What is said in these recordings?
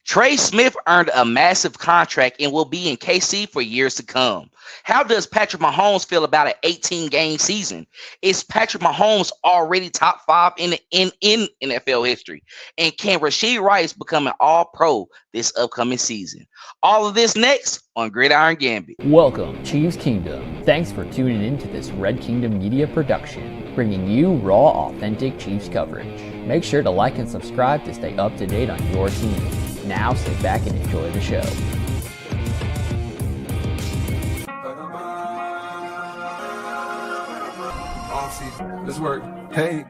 Trey Smith earned a massive contract and will be in KC for years to come. How does Patrick Mahomes feel about an 18-game season? Is Patrick Mahomes already top five in NFL history? And can Rashee Rice become an all-pro this upcoming season? All of this next on Gridiron Gambit. Welcome, Chiefs Kingdom. Thanks for tuning in to this Red Kingdom Media production, bringing you raw, authentic Chiefs coverage. Make sure to like and subscribe to stay up to date on your team. Now sit back and enjoy the show. Offseason. Let's work. Hey.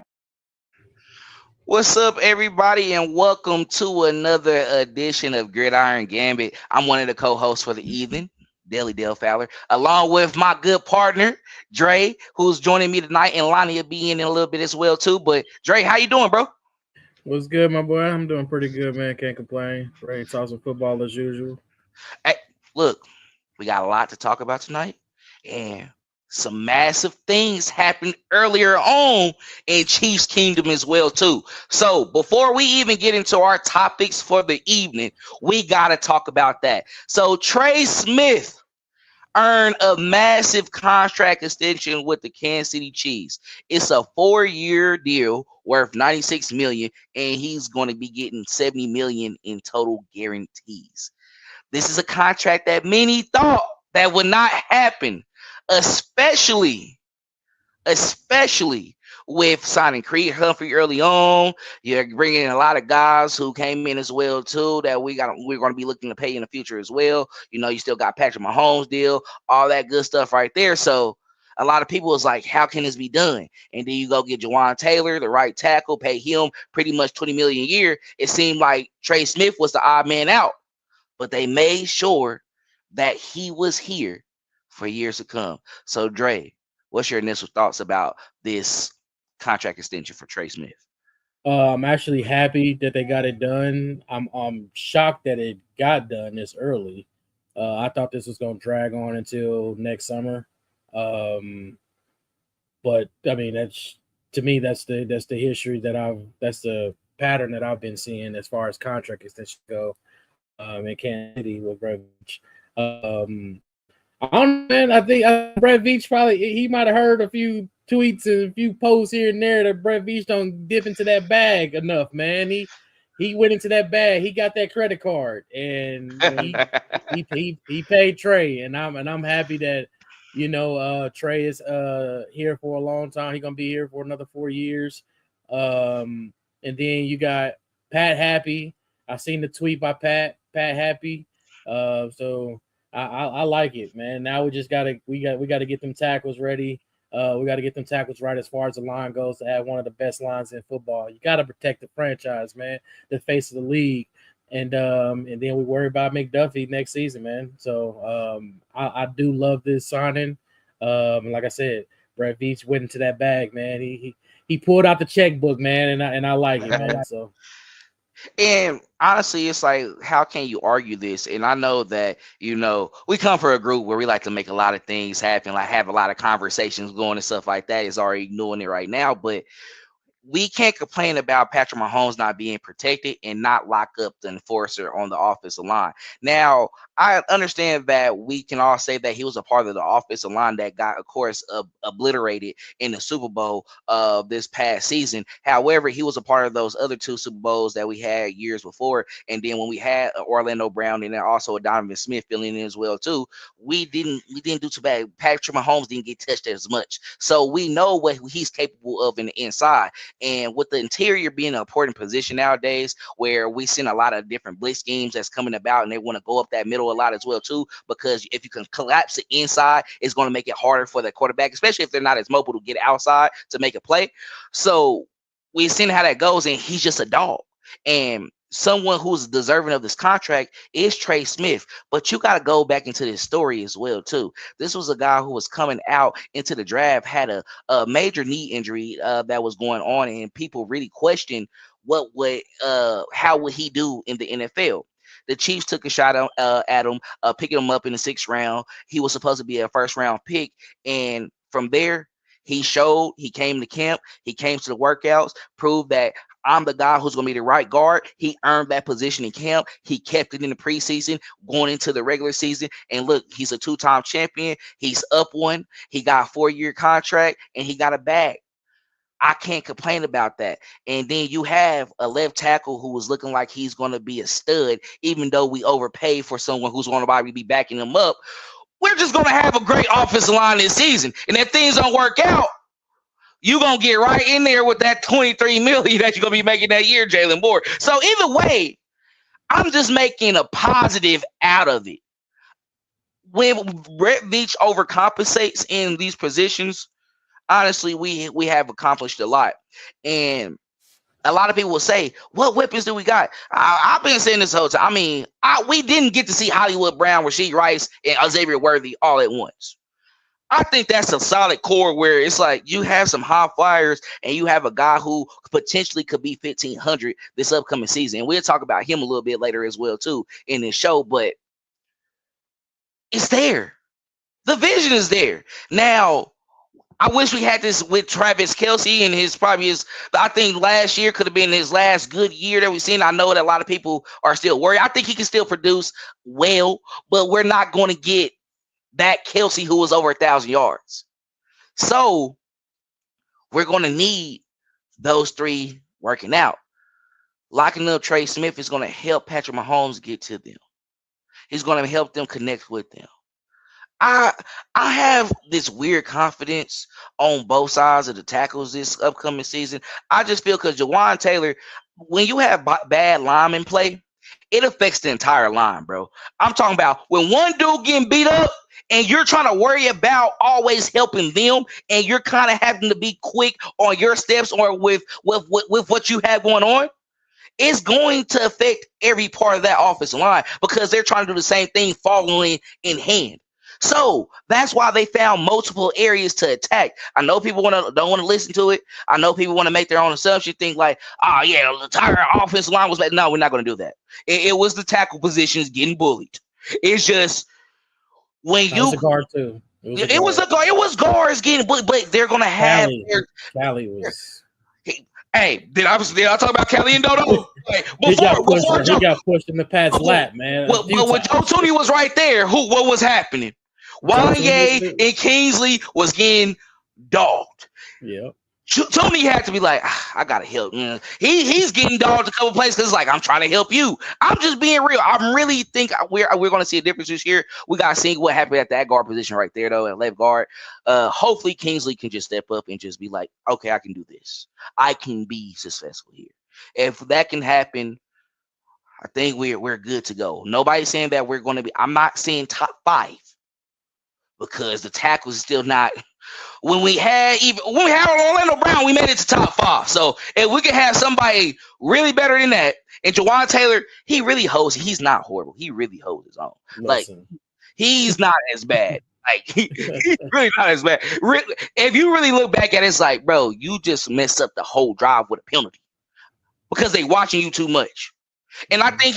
What's up, everybody, and welcome to another edition of Gridiron Gambit. I'm one of the co-hosts for the evening, Dale Fowler, along with my good partner, Trey, who's joining me tonight, and Lonnie will be in a little bit as well, too. But, Trey, how you doing, bro? What's good, my boy? I'm doing pretty good, man. Can't complain. Ready to talk some football as usual. Hey, look, we got a lot to talk about tonight, and some massive things happened earlier on in Chiefs Kingdom as well, too. So before we even get into our topics for the evening, we got to talk about that. So Trey Smith earned a massive contract extension with the Kansas City Chiefs. It's a 4-year deal worth $96 million, and he's going to be getting $70 million in total guarantees. This is a contract that many thought that would not happen, especially with signing Creed Humphrey early on. You're bringing in a lot of guys who came in as well too that we're going to be looking to pay in the future as well. You know, you still got Patrick Mahomes deal, all that good stuff right there. So a lot of people was like, how can this be done? And then you go get Jawan Taylor, the right tackle, pay him pretty much $20 million a year. It seemed like Trey Smith was the odd man out, but they made sure that he was here for years to come. So, Dre, what's your initial thoughts about this contract extension for Trey Smith? I'm actually happy that they got it done. I'm shocked that it got done this early. I thought this was going to drag on until next summer. But I mean, that's the history that's the pattern that I've been seeing as far as contract extensions go. In Kansas City with Brady. I don't know, man. I think Brett Veach he might have heard a few tweets and a few posts here and there that Brett Veach don't dip into that bag enough, man. He went into that bag. He got that credit card, and he paid Trey, and I'm happy that Trey is here for a long time. He's gonna be here for another 4 years, and then you got Pat Happy. I seen the tweet by Pat Happy, so. I like it, man. Now we gotta get them tackles ready. We got to get them tackles right as far as the line goes to have one of the best lines in football. You got to protect the franchise, man, the face of the league, and then we worry about McDuffie next season, man. So I do love this signing. Like I said, Brett Veach went into that bag, man. He pulled out the checkbook, man, and I like it, man. So. And honestly, it's like, how can you argue this? And I know that, we come from a group where we like to make a lot of things happen, like have a lot of conversations going and stuff like that. It's already doing it right now. But we can't complain about Patrick Mahomes not being protected and not lock up the enforcer on the offensive line. Now, I understand that we can all say that he was a part of the offensive line that got, of course, obliterated in the Super Bowl this past season. However, he was a part of those other two Super Bowls that we had years before. And then when we had Orlando Brown and then also a Donovan Smith filling in as well, too, we didn't do too bad. Patrick Mahomes didn't get touched as much. So we know what he's capable of in the inside. And with the interior being an important position nowadays, where we seen a lot of different blitz schemes that's coming about, and they want to go up that middle a lot as well too, because if you can collapse the inside, it's going to make it harder for the quarterback, especially if they're not as mobile to get outside to make a play. So we've seen how that goes, and he's just a dog. And someone who's deserving of this contract is Trey Smith. But you got to go back into this story as well, too. This was a guy who was coming out into the draft, had a major knee injury that was going on, and people really questioned how would he do in the NFL. The Chiefs took a shot at him, picking him up in the 6th round. He was supposed to be a 1st-round pick, and from there, he showed. He came to camp. He came to the workouts, proved that I'm the guy who's going to be the right guard. He earned that position in camp. He kept it in the preseason, going into the regular season. And look, he's a 2-time champion. He's up one. He got a 4-year contract, and he got a bag. I can't complain about that. And then you have a left tackle who was looking like he's going to be a stud, even though we overpaid for someone who's going to probably be backing him up. We're just going to have a great offensive line this season. And if things don't work out, you're going to get right in there with that $23 million that you're going to be making that year, Jalen Moore. So either way, I'm just making a positive out of it. When Brett Veach overcompensates in these positions, honestly, we have accomplished a lot. And a lot of people will say, what weapons do we got? I've been saying this whole time. I mean, we didn't get to see Hollywood Brown, Rashee Rice, and Xavier Worthy all at once. I think that's a solid core where it's like you have some high flyers and you have a guy who potentially could be 1,500 this upcoming season. And we'll talk about him a little bit later as well, too, in this show. But it's there. The vision is there. Now, I wish we had this with Travis Kelce and I think last year could have been his last good year that we've seen. I know that a lot of people are still worried. I think he can still produce well, but we're not going to get that Kelce who was over 1,000 yards. So we're going to need those three working out. Locking up Trey Smith is going to help Patrick Mahomes get to them. He's going to help them connect with them. I have this weird confidence on both sides of the tackles this upcoming season. I just feel because Jawan Taylor, when you have bad linemen play, it affects the entire line, bro. I'm talking about when one dude getting beat up and you're trying to worry about always helping them and you're kind of having to be quick on your steps or with what you have going on, it's going to affect every part of that offensive line because they're trying to do the same thing following in hand. So that's why they found multiple areas to attack. I know people don't want to listen to it. I know people want to make their own assumption, think like, oh yeah, the entire offensive line was bad. No, we're not going to do that. It was the tackle positions getting bullied. It's just when you was a guard too. It was guards getting bullied, but they're going to have Cali was. Hey, did I talk about Kelly and Dodo? Like, he got pushed in the Pat's lap, man. But when Joe Tooney was right there, what was happening? Wanye and Kingsley was getting dogged. Yeah. Tooney had to be like, I gotta help. He's getting dogged a couple places because like I'm trying to help you. I'm just being real. I really think we're gonna see a difference this year. We gotta see what happened at that guard position right there though, at left guard. Hopefully Kingsley can just step up and just be like, okay, I can do this. I can be successful here. If that can happen, I think we're good to go. Nobody's saying that we're gonna be. I'm not saying top 5 because the tackles is still not. When we had Orlando Brown, we made it to top 5. So if we can have somebody really better than that, and Jawan Taylor, he really holds. He's not horrible. He really holds his own. Like he's not as bad. Like he's really not as bad. If you really look back at it, it's like, bro, you just messed up the whole drive with a penalty because they watching you too much. And I think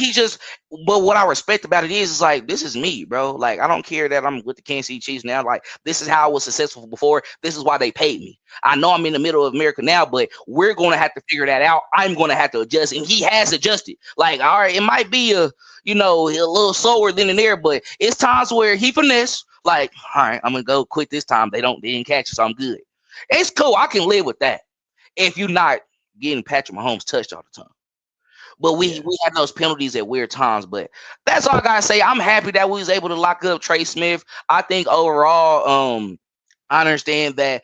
but what I respect about it is like, this is me, bro. Like, I don't care that I'm with the Kansas City Chiefs now. Like, this is how I was successful before. This is why they paid me. I know I'm in the middle of America now, but we're going to have to figure that out. I'm going to have to adjust. And he has adjusted. Like, all right, it might be a little slower than in there, but it's times where he finesse. Like, all right, I'm going to go quick this time. They didn't catch it, so I'm good. It's cool. I can live with that if you're not getting Patrick Mahomes touched all the time. But we had those penalties at weird times. But that's all I gotta say. I'm happy that we was able to lock up Trey Smith. I think overall, I understand that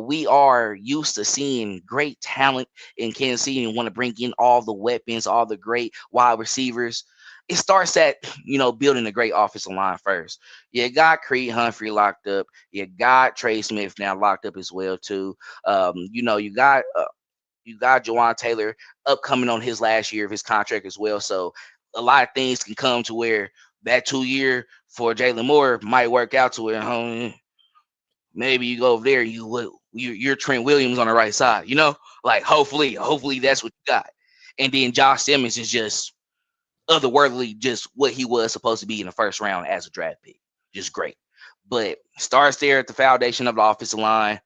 we are used to seeing great talent in Kansas City and want to bring in all the weapons, all the great wide receivers. It starts at building a great offensive line first. You got Creed Humphrey locked up. You got Trey Smith now locked up as well too. You got Jawan Taylor upcoming on his last year of his contract as well. So a lot of things can come to where that 2-year for Jalen Moore might work out to where maybe you go over there, you're Trent Williams on the right side, like hopefully that's what you got. And then Josh Simmons is just otherworldly, just what he was supposed to be in the first round as a draft pick. Just great. But starts there at the foundation of the offensive line.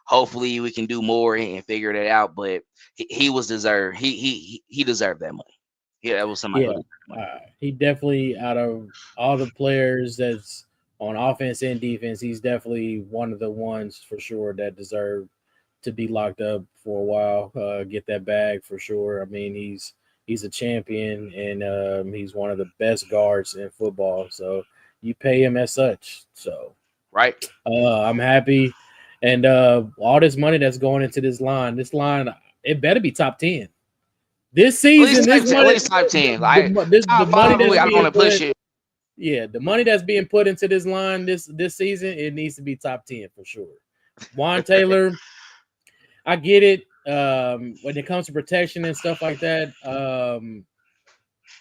Hopefully we can do more and figure that out. But he was deserved. He deserved that money. Yeah, that was somebody Yeah, who deserved money. he definitely, out of all the players that's on offense and defense, he's definitely one of the ones for sure that deserve to be locked up for a while. Get that bag for sure. I mean, he's a champion, and he's one of the best guards in football. So you pay him as such. So Right. I'm happy, and all this money that's going into this line, it better be top 10. This season, At least top 10. Like top the money 5, that's I don't want being to push put, it. yeah, the money that's being put into this line this season, it needs to be top 10 for sure. Juan Taylor, I get it. When it comes to protection and stuff like that,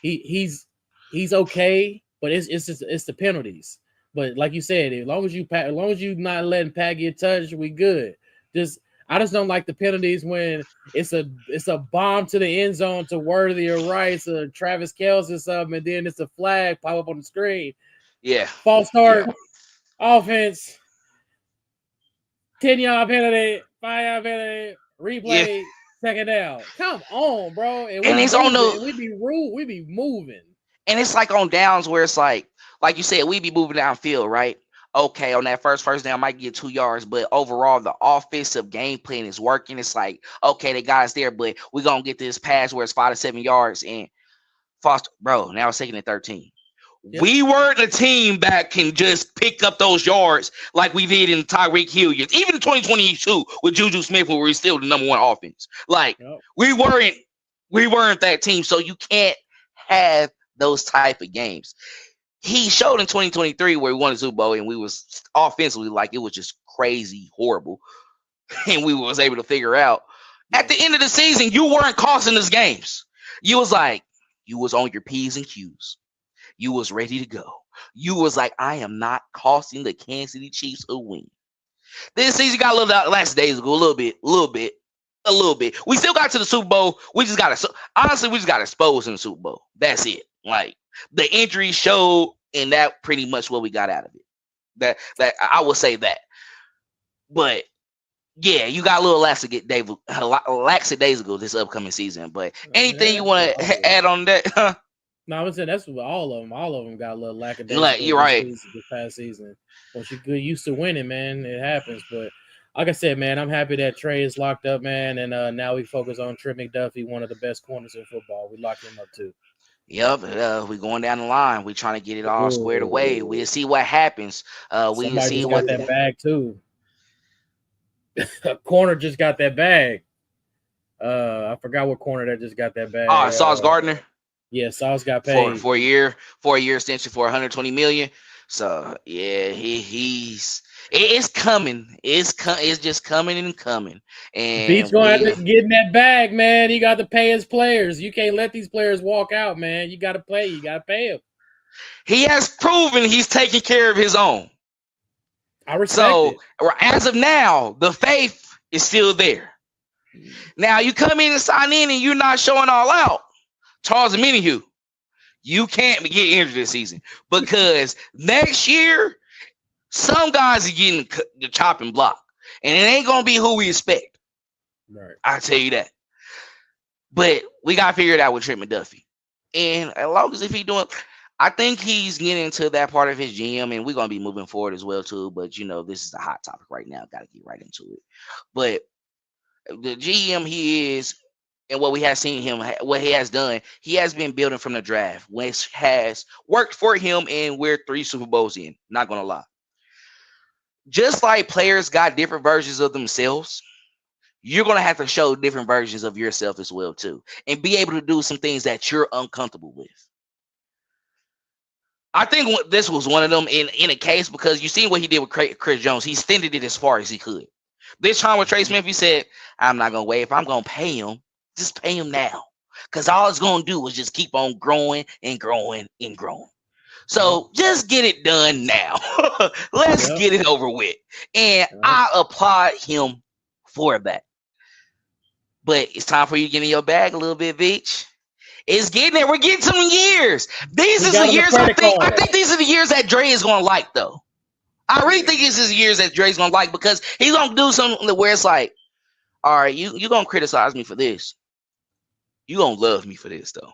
he's okay, but it's the penalties. But like you said, as long as you not letting Pat get touched, we good. I just don't like the penalties when it's a bomb to the end zone to Worthy or Rice or Travis Kelce or something, and then it's a flag pop up on the screen. Yeah. False start, offense, 10-yard penalty, 5-yard penalty, replay, second down. Come on, bro. And it's on we be rude. We be moving. And it's like on downs where it's like you said, we be moving downfield, right? Okay, on that first down, might get 2 yards, but overall, the offensive game plan is working. It's like, okay, the guy's there, but we're going to get this pass where it's 5 to 7 yards. And Foster, bro, now it's taking it 13. Yep. We weren't a team that can just pick up those yards like we did in Tyreek Hill years. Even in 2022 with Juju Smith, where we're still the number 1 offense. Like, we weren't that team, so you can't have those type of games. He showed in 2023 where we won the Super Bowl and we was offensively like it was just crazy horrible, and we was able to figure out at the end of the season you weren't costing us games. You was like you was on your P's and Q's. You was ready to go. You was like, I am not costing the Kansas City Chiefs a win. This season got a little last days ago, a little bit. We still got to the Super Bowl. We just got exposed in the Super Bowl. That's it. Like the injury showed, and that pretty much what we got out of it. That I will say that. But yeah, you got a little lackadaisical this upcoming season. But anything you want to add on that? No, I would say that's what all of them. All of them got a little lackadaisical. You're right. This past season, once you get used to winning, man, it happens. But like I said, man, I'm happy that Trey is locked up, man, and now we focus on Trey McDuffie, one of the best corners in football. We locked him up too. Yep, we're going down the line. We're trying to get it all squared away. We'll see what happens. We'll see what that bag too. A corner just got that bag. I forgot what corner that just got that bag. Oh, Sauce Gardner. Yeah, Sauce got paid for a year extension for $120 million. So yeah, it's coming. It's just coming and coming. And Beats gonna have to get in that bag, man. You got to pay his players. You can't let these players walk out, man. You got to pay. You got to pay him. He has proven he's taking care of his own. I respect it. As of now, the faith is still there. Now you come in and sign in, and you're not showing all out. Charles Omenihu, you can't get injured this season because next year some guys are getting the chopping block, and it ain't gonna be who we expect. Right, I'll tell you that. But we gotta figure it out with Trey McDuffie, and as long as if he's doing, I think he's getting to that part of his GM, and we're gonna be moving forward as well too. But you know, this is the hot topic right now. Got to get right into it. But the GM he is. And what we have seen him, what he has done, he has been building from the draft, which has worked for him, and we're 3 Super Bowls in. Not gonna lie. Just like players got different versions of themselves, you're gonna have to show different versions of yourself as well too, and be able to do some things that you're uncomfortable with. I think this was one of them in a case because you seen what he did with Chris Jones. He extended it as far as he could. This time with Trey Smith, he said, "I'm not gonna wait. If I'm gonna pay him, just pay him now, because all it's going to do is just keep on growing and growing and growing. So just get it done now. Let's get it over with." And I applaud him for that. But it's time for you to get in your bag a little bit, Beach. It's getting there. We're getting some years. These are the years I think these are the years that Dre is going to like, though. I really think it's his years that Dre's gonna like because he's gonna do something where it's like, all right, you gonna criticize me for this. You gonna love me for this though.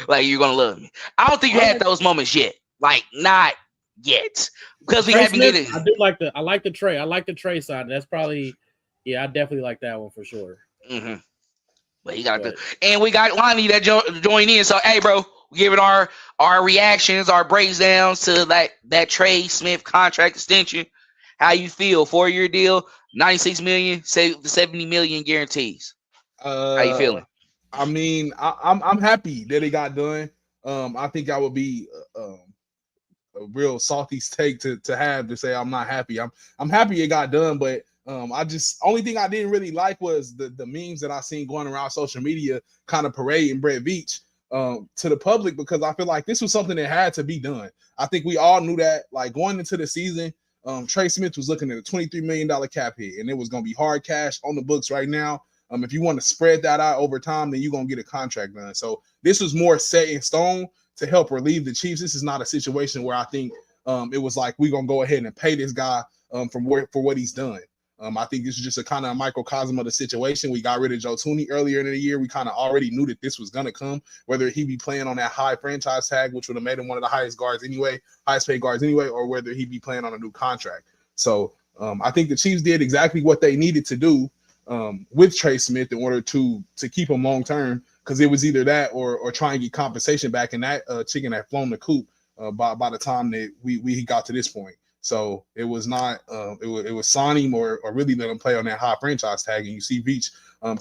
Like you're gonna love me. I don't think you had those moments yet. Like not yet. Because we Trey haven't Smith, getting I like the Trey. I like the Trey side. That's probably I definitely like that one for sure. Mm-hmm. But he got to do. And we got Lonnie that joined in. So hey bro, we're giving our reactions, our breakdowns to that Trey Smith contract extension. How you feel? 4-year deal, 96 million, 70 million guarantees. How you feeling? I mean, I'm happy that it got done. I think I would be a real salty take to have to say I'm not happy. I'm happy it got done, but I just only thing I didn't really like was the memes that I seen going around social media, kind of parading Brett Veach to the public, because I feel like this was something that had to be done. I think we all knew that, like going into the season, Trey Smith was looking at a $23 million cap hit, and it was going to be hard cash on the books right now. If you want to spread that out over time, then you're going to get a contract done. So this was more set in stone to help relieve the Chiefs. This is not a situation where I think it was like, we're going to go ahead and pay this guy for what he's done. I think this is just a kind of a microcosm of the situation. We got rid of Joe Tooney earlier in the year. We kind of already knew that this was going to come, whether he be playing on that high franchise tag, which would have made him one of the highest paid guards anyway, or whether he be playing on a new contract. So I think the Chiefs did exactly what they needed to do with Trey Smith in order to keep him long term, because it was either that or try and get compensation back, and that chicken had flown the coop by the time that we got to this point. So it was not it was sign him or really let him play on that high franchise tag, and you see Veach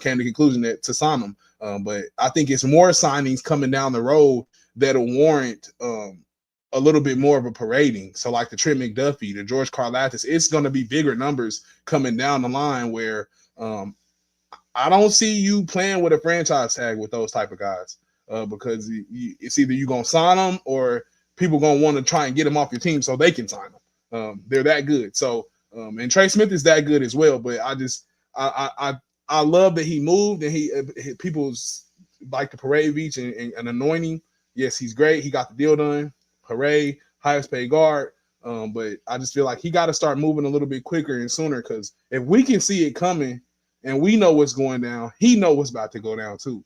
came to the conclusion that to sign him. But I think it's more signings coming down the road that'll warrant a little bit more of a parading. So like the Trent McDuffie, the George Karlaftis, it's going to be bigger numbers coming down the line where I don't see you playing with a franchise tag with those type of guys because it's either you're going to sign them or people going to want to try and get them off your team so they can sign them. They're that good. So, and Trey Smith is that good as well. But I love that he moved, and people like to parade Veach and anoint him. Yes, he's great. He got the deal done. Hooray, highest paid guard. But I just feel like he got to start moving a little bit quicker and sooner, because if we can see it coming and we know what's going down, he know what's about to go down too.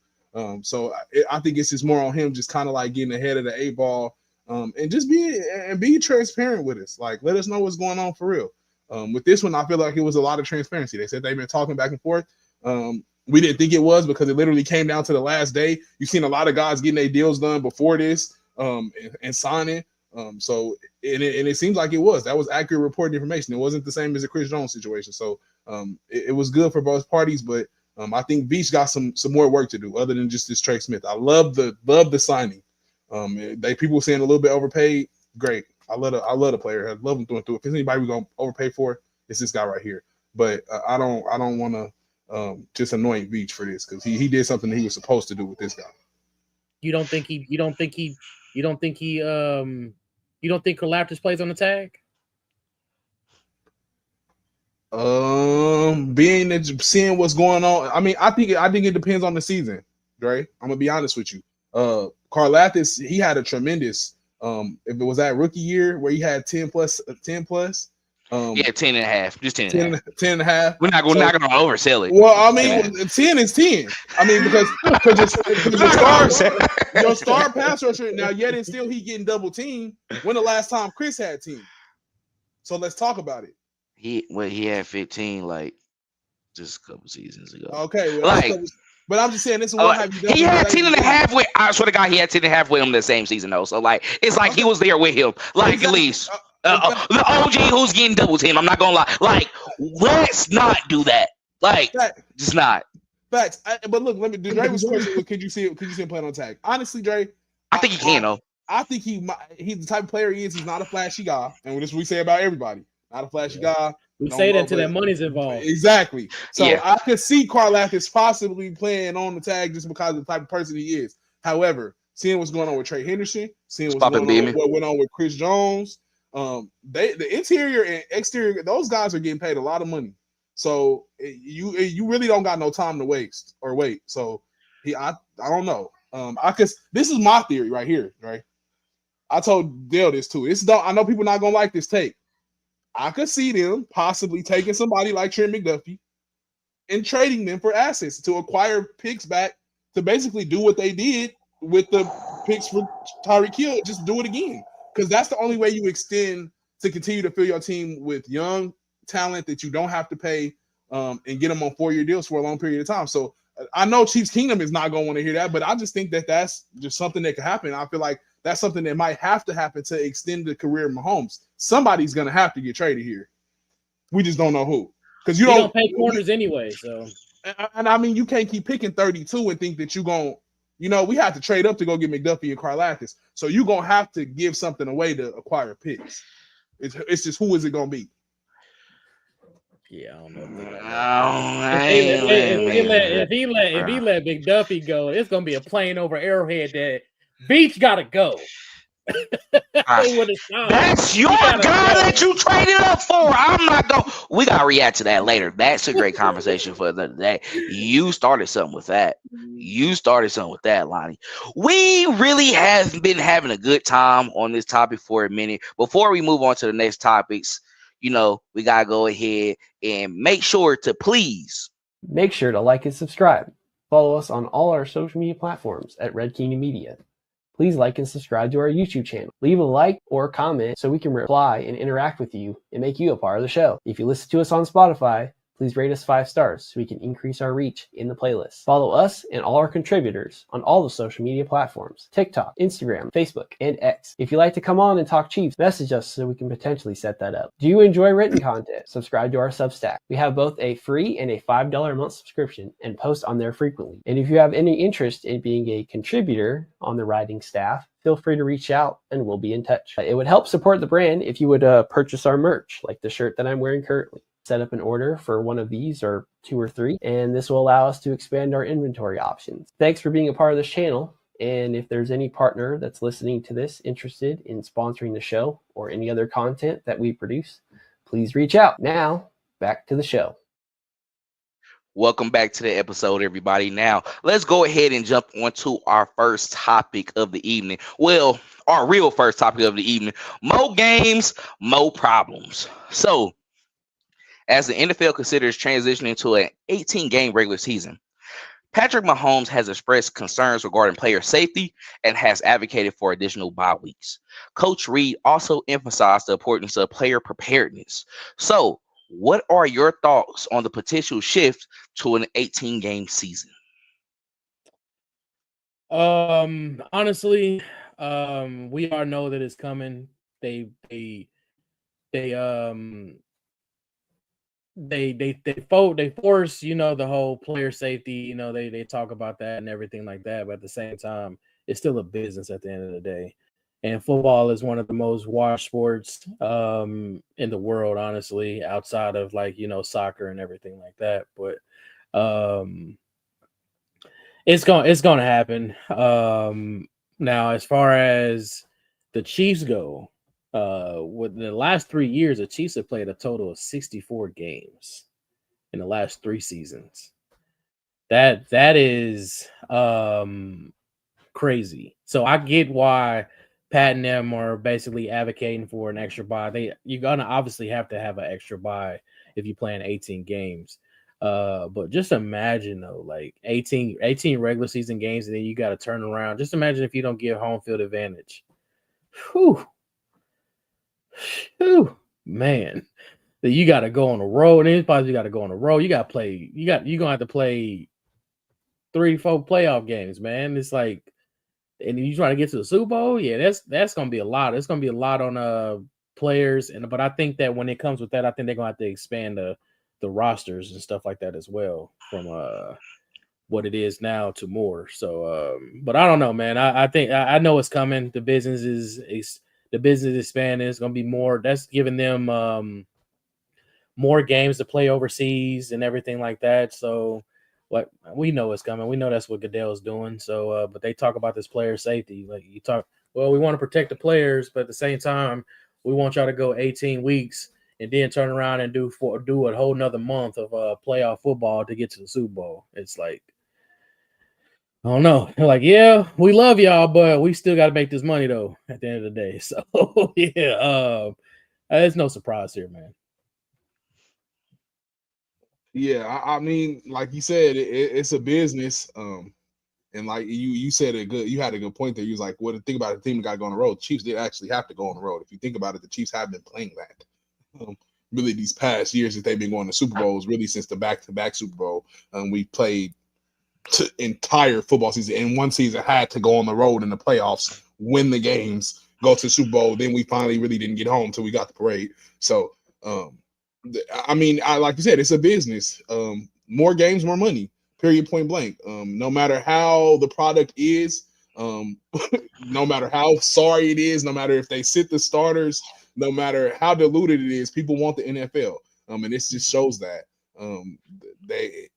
So I think it's just more on him, just kind of like getting ahead of the 8 ball. And just be transparent with us. Like, let us know what's going on for real. With this one, I feel like it was a lot of transparency. They said they've been talking back and forth. We didn't think it was, because it literally came down to the last day. You've seen a lot of guys getting their deals done before this and signing. So it seems like it was. That was accurate reported information. It wasn't the same as the Chris Jones situation. So it was good for both parties, but I think Veach got some more work to do other than just this Trey Smith. I love the signing. People saying a little bit overpaid. Great. I love the player. I love him through and through. If there's anybody we're gonna overpay for, it's this guy right here. But I don't want to just anoint Veach for this, because he did something that he was supposed to do with this guy. You don't think Karlaftis plays on the tag? Seeing what's going on. I mean, I think it depends on the season, Dre. I'm gonna be honest with you. Karlaftis, he had a tremendous if it was that rookie year where he had 10 plus 10 10 and a half, just 10 and a half. We're not going to oversell it. Well, I mean, 10 is 10. I mean, because your star pass rusher now, yet and still he getting double teamed. When the last time Chris had 10? So let's talk about it. He had 15 like just a couple seasons ago. Okay, well, but I'm just saying, this is what have you done. He had 10 and a half with. I swear to God, he had 10 and a half with him the same season though. So like, it's like he was there with him, like exactly. At least the OG who's getting double team. I'm not gonna lie. Like, let's not do that. Like, just not. Facts. But look, Dre was question. Could you see him playing on tag? Honestly, Dre, I think he can though. I think he's the type of player he is. He's not a flashy guy, and this is what we say about everybody. Not a flashy guy. We say that until that money's involved. Exactly. So I could see Karlaftis possibly playing on the tag just because of the type of person he is. However, seeing what's going on with Trey Henderson, seeing what's going on, what went on with Chris Jones, the interior and exterior, those guys are getting paid a lot of money. So you really don't got no time to waste or wait. So I don't know. This is my theory right here, right? I told Dale this too. I know people not gonna like this take. I could see them possibly taking somebody like Trey McDuffie and trading them for assets to acquire picks back to basically do what they did with the picks for Tyreek Hill. Just do it again, because that's the only way you extend to continue to fill your team with young talent that you don't have to pay and get them on 4-year deals for a long period of time. So I know Chiefs Kingdom is not going to want to hear that, but I just think that that's just something that could happen. I feel like that's something that might have to happen to extend the career of Mahomes. Somebody's going to have to get traded here. We just don't know who. Because you don't pay corners anyway. So, and I mean, you can't keep picking 32 and think that you're going to, we have to trade up to go get McDuffie and Karlaftis. So you're going to have to give something away to acquire picks. It's just, who is it going to be? Yeah, I don't know. If he let McDuffie go, it's gonna be a plane over Arrowhead that Beach gotta go. That's your guy that you traded up for. I'm not going. We gotta react to that later. That's a great conversation for the day. You started something with that. Lonnie. We really have been having a good time on this topic for a minute. Before we move on to the next topics, we gotta go ahead and make sure to make sure to like and subscribe. Follow us on all our social media platforms at Red Kingdom Media. Please like and subscribe to our YouTube channel. Leave a like or a comment so we can reply and interact with you and make you a part of the show. If you listen to us on Spotify, please rate us 5 stars so we can increase our reach in the playlist. Follow us and all our contributors on all the social media platforms: TikTok, Instagram, Facebook, and X. If you'd like to come on and talk Chiefs, message us so we can potentially set that up. Do you enjoy written content? Subscribe to our Substack. We have both a free and a $5 a month subscription and post on there frequently. And if you have any interest in being a contributor on the writing staff, feel free to reach out and we'll be in touch. It would help support the brand if you would purchase our merch, like the shirt that I'm wearing currently. Set up an order for one of these or 2 or 3, and this will allow us to expand our inventory options. Thanks for being a part of this channel, and if there's any partner that's listening to this interested in sponsoring the show or any other content that we produce, please reach out. Now, back to the show. Welcome back to the episode, everybody. Now, let's go ahead and jump onto our first topic of the evening. Well, our real first topic of the evening: more games, more problems. So, as the NFL considers transitioning to an 18-game regular season, Patrick Mahomes has expressed concerns regarding player safety and has advocated for additional bye weeks. Coach Reid also emphasized the importance of player preparedness. So, what are your thoughts on the potential shift to an 18-game season? Honestly, we all know that it's coming. They force, the whole player safety, they talk about that and everything like that, but at the same time, it's still a business at the end of the day. And football is one of the most watched sports in the world, honestly, outside of soccer and everything like that. But it's going to happen. Now, as far as the Chiefs go, with the last 3 years, the Chiefs have played a total of 64 games in the last 3 seasons. That is crazy. So I get why Pat and them are basically advocating for an extra bye. You're gonna obviously have to have an extra bye if you're playing 18 games. But just imagine though, like 18 regular season games, and then you got to turn around. Just imagine if you don't get home field advantage. Whew, man. That you got to go on the road. Anybody you got to go on the road. You got to play. You're gonna have to play 3-4 playoff games, man. It's like, and you trying to get to the Super Bowl. Yeah, that's gonna be a lot. It's gonna be a lot on players, but I think that when it comes with that, I think they're gonna have to expand the rosters and stuff like that as well from what it is now to more. So, but I don't know, man. I think I know it's coming. The business is expanding. It's gonna be more. That's giving them more games to play overseas and everything like that. So, what we know is coming. We know that's what Goodell's doing. So, but they talk about this player safety. Like you talk, well, we want to protect the players, but at the same time, we want y'all to go 18 weeks and then turn around and do a whole nother month of playoff football to get to the Super Bowl. It's like, I don't know. They're like, yeah, we love y'all, but we still got to make this money though at the end of the day. So yeah, There's no surprise here, man. Yeah, I mean, like you said, it's a business. And like you said you had a good point there. You was like, what think about the team that got to go on the road. Chiefs did actually have to go on the road. If you think about it, the Chiefs have been playing that. Really, these past years that they've been going to Super Bowls, really since the back-to-back Super Bowl, we played entire football season. And one season had to go on the road in the playoffs, win the games, go to the Super Bowl. Then we finally really didn't get home until we got the parade. So, I mean, like you said, it's a business. More games, more money. Period. Point blank. No matter how the product is, no matter how sorry it is, no matter if they sit the starters, no matter how diluted it is, people want the NFL. And this just shows that.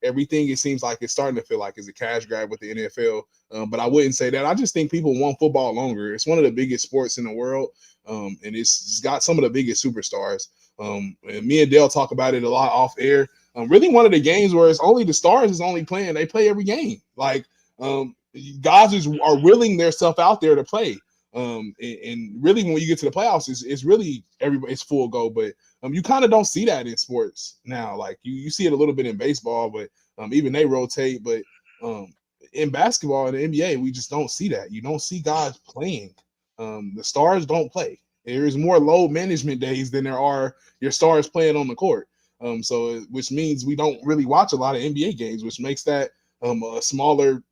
Everything it seems like it's starting to feel like is a cash grab with the NFL. But I wouldn't say that. I just think people want football longer. It's one of the biggest sports in the world. And it's got some of the biggest superstars. And me and Dale talk about it a lot off air. Really one of the games where it's only the stars is only playing. They play every game. Like guys are willing their stuff out there to play. And really when you get to the playoffs, it's really everybody, it's full go. But you kind of don't see that in sports now. Like you see it a little bit in baseball, but even they rotate. But in basketball and the NBA, we just don't see that. You don't see guys playing. The stars don't play. There's more load management days than there are your stars playing on the court. So which means we don't really watch a lot of NBA games, which makes that a smaller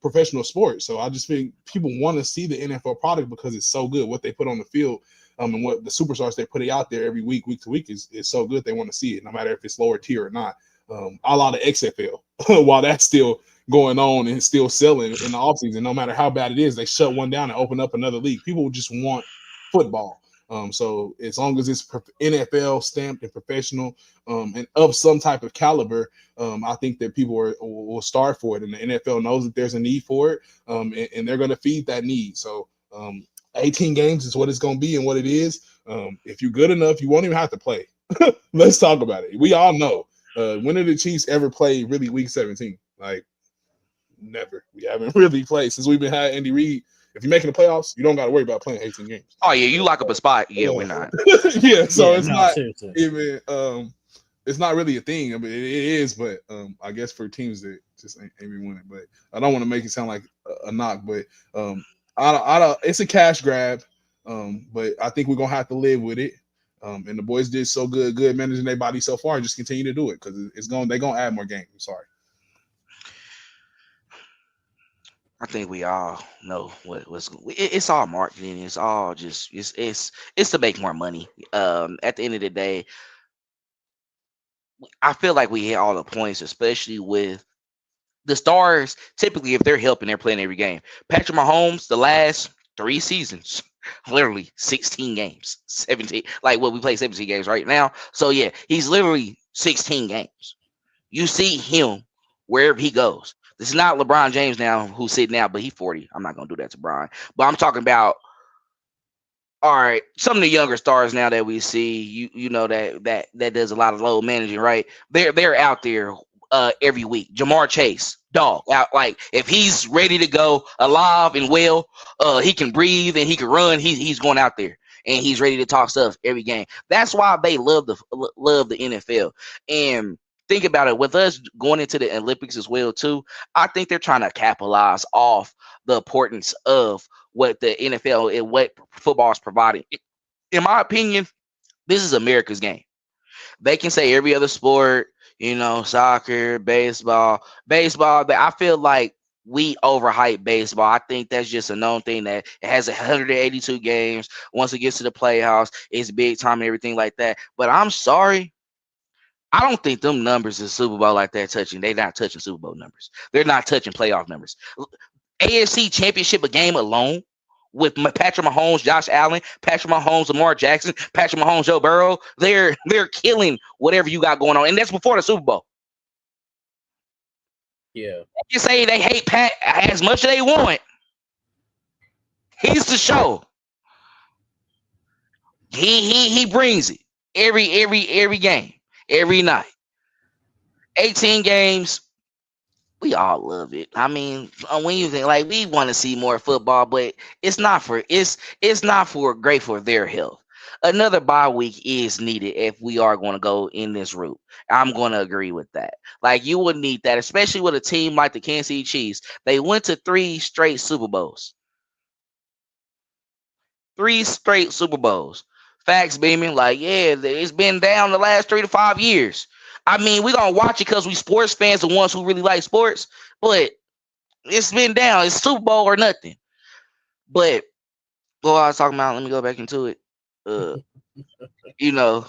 professional sport. So I just think people want to see the NFL product because it's so good. What they put on the field and what the superstars they put out there every week to week is so good. They want to see it, no matter if it's lower tier or not. A lot of XFL, while that's still going on and still selling in the offseason, no matter how bad it is, they shut one down and open up another league. People just want football. So as long as it's NFL stamped and professional and of some type of caliber, I think that people will start for it. And the NFL knows that there's a need for it, and they're going to feed that need. So 18 games is what it's going to be and what it is. If you're good enough, you won't even have to play. Let's talk about it. We all know. When did the Chiefs ever play really week 17? Like, never. We haven't really played since we've been had Andy Reid. If you're making the playoffs, you don't got to worry about playing 18 games. Oh yeah, you lock up a spot. Yeah, we're not. Yeah, so it's not seriously. even. It's not really a thing. I mean, it is, but I guess for teams that just ain't been winning. But I don't want to make it sound like a knock. But I don't. It's a cash grab. But I think we're gonna have to live with it. And the boys did so good managing their body so far. Just continue to do it because they're gonna add more games. I'm sorry. I think we all know it's all marketing. It's all just it's to make more money. At the end of the day, I feel like we hit all the points, especially with the stars. Typically, if they're helping, they're playing every game. Patrick Mahomes, the last 3 seasons, literally 16 games, 17. Like we play 17 games right now. So yeah, he's literally 16 games. You see him wherever he goes. This is not LeBron James now who's sitting out, but he's 40. I'm not gonna do that to Brian. But I'm talking about all right, some of the younger stars now that we see, you know that does a lot of load managing, right? They're out there every week. Jamar Chase, dog, out like if he's ready to go, alive and well, he can breathe and he can run. He's going out there and he's ready to talk stuff every game. That's why they love the NFL. And think about it, with us going into the Olympics as well too, I think they're trying to capitalize off the importance of what the NFL and what football is providing. In my opinion, this is America's game. They can say every other sport, soccer, baseball, but I feel like we overhype baseball. I think that's just a known thing that it has 182 games. Once it gets to the playoffs, it's big time and everything like that. But I'm sorry, I don't think them numbers in Super Bowl like that touching. They're not touching Super Bowl numbers. They're not touching playoff numbers. AFC Championship a game alone with Patrick Mahomes, Josh Allen, Patrick Mahomes, Lamar Jackson, Patrick Mahomes, Joe Burrow. They're killing whatever you got going on, and that's before the Super Bowl. Yeah, they can say they hate Pat as much as they want. He's the show. He brings it every game. Every night, 18 games, we all love it. I mean, when you think like we want to see more football, but it's not for great for their health. another bye week is needed if we are going to go in this route. I'm going to agree with that. Like you would need that, especially with a team like the Kansas City Chiefs. They went to 3 straight Super Bowls. 3 straight Super Bowls. Facts beaming, like, yeah, it's been down the last 3 to 5 years. I mean, we're going to watch it because we sports fans, the ones who really like sports, but it's been down. It's Super Bowl or nothing. But what I was talking about, let me go back into it. You know,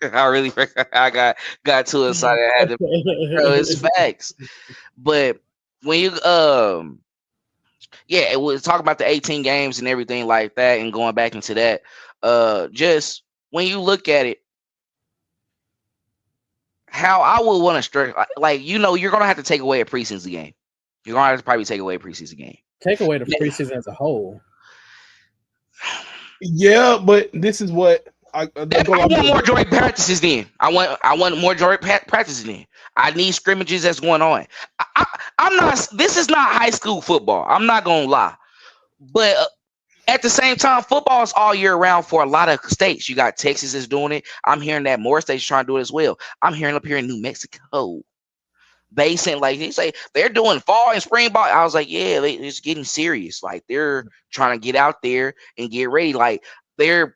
I really I got too excited. I had to, bro, it's facts. But when you yeah, it was talking about the 18 games and everything like that, and going back into that. Just when you look at it, how I would want to stress, like you know, you're gonna have to take away a preseason game. You're gonna have to probably take away a preseason game. Take away the preseason as a whole. Yeah, but this is what I want more joint practices then. I want more joint practices then. I need scrimmages that's going on. I'm not. This is not high school football. I'm not gonna lie, but at the same time, football is all year round for a lot of states. You got Texas is doing it. I'm hearing that more states trying to do it as well. I'm hearing up here in New Mexico. They sent like they say they're doing fall and spring ball. I was like, yeah, it's getting serious. Like they're trying to get out there and get ready. Like they're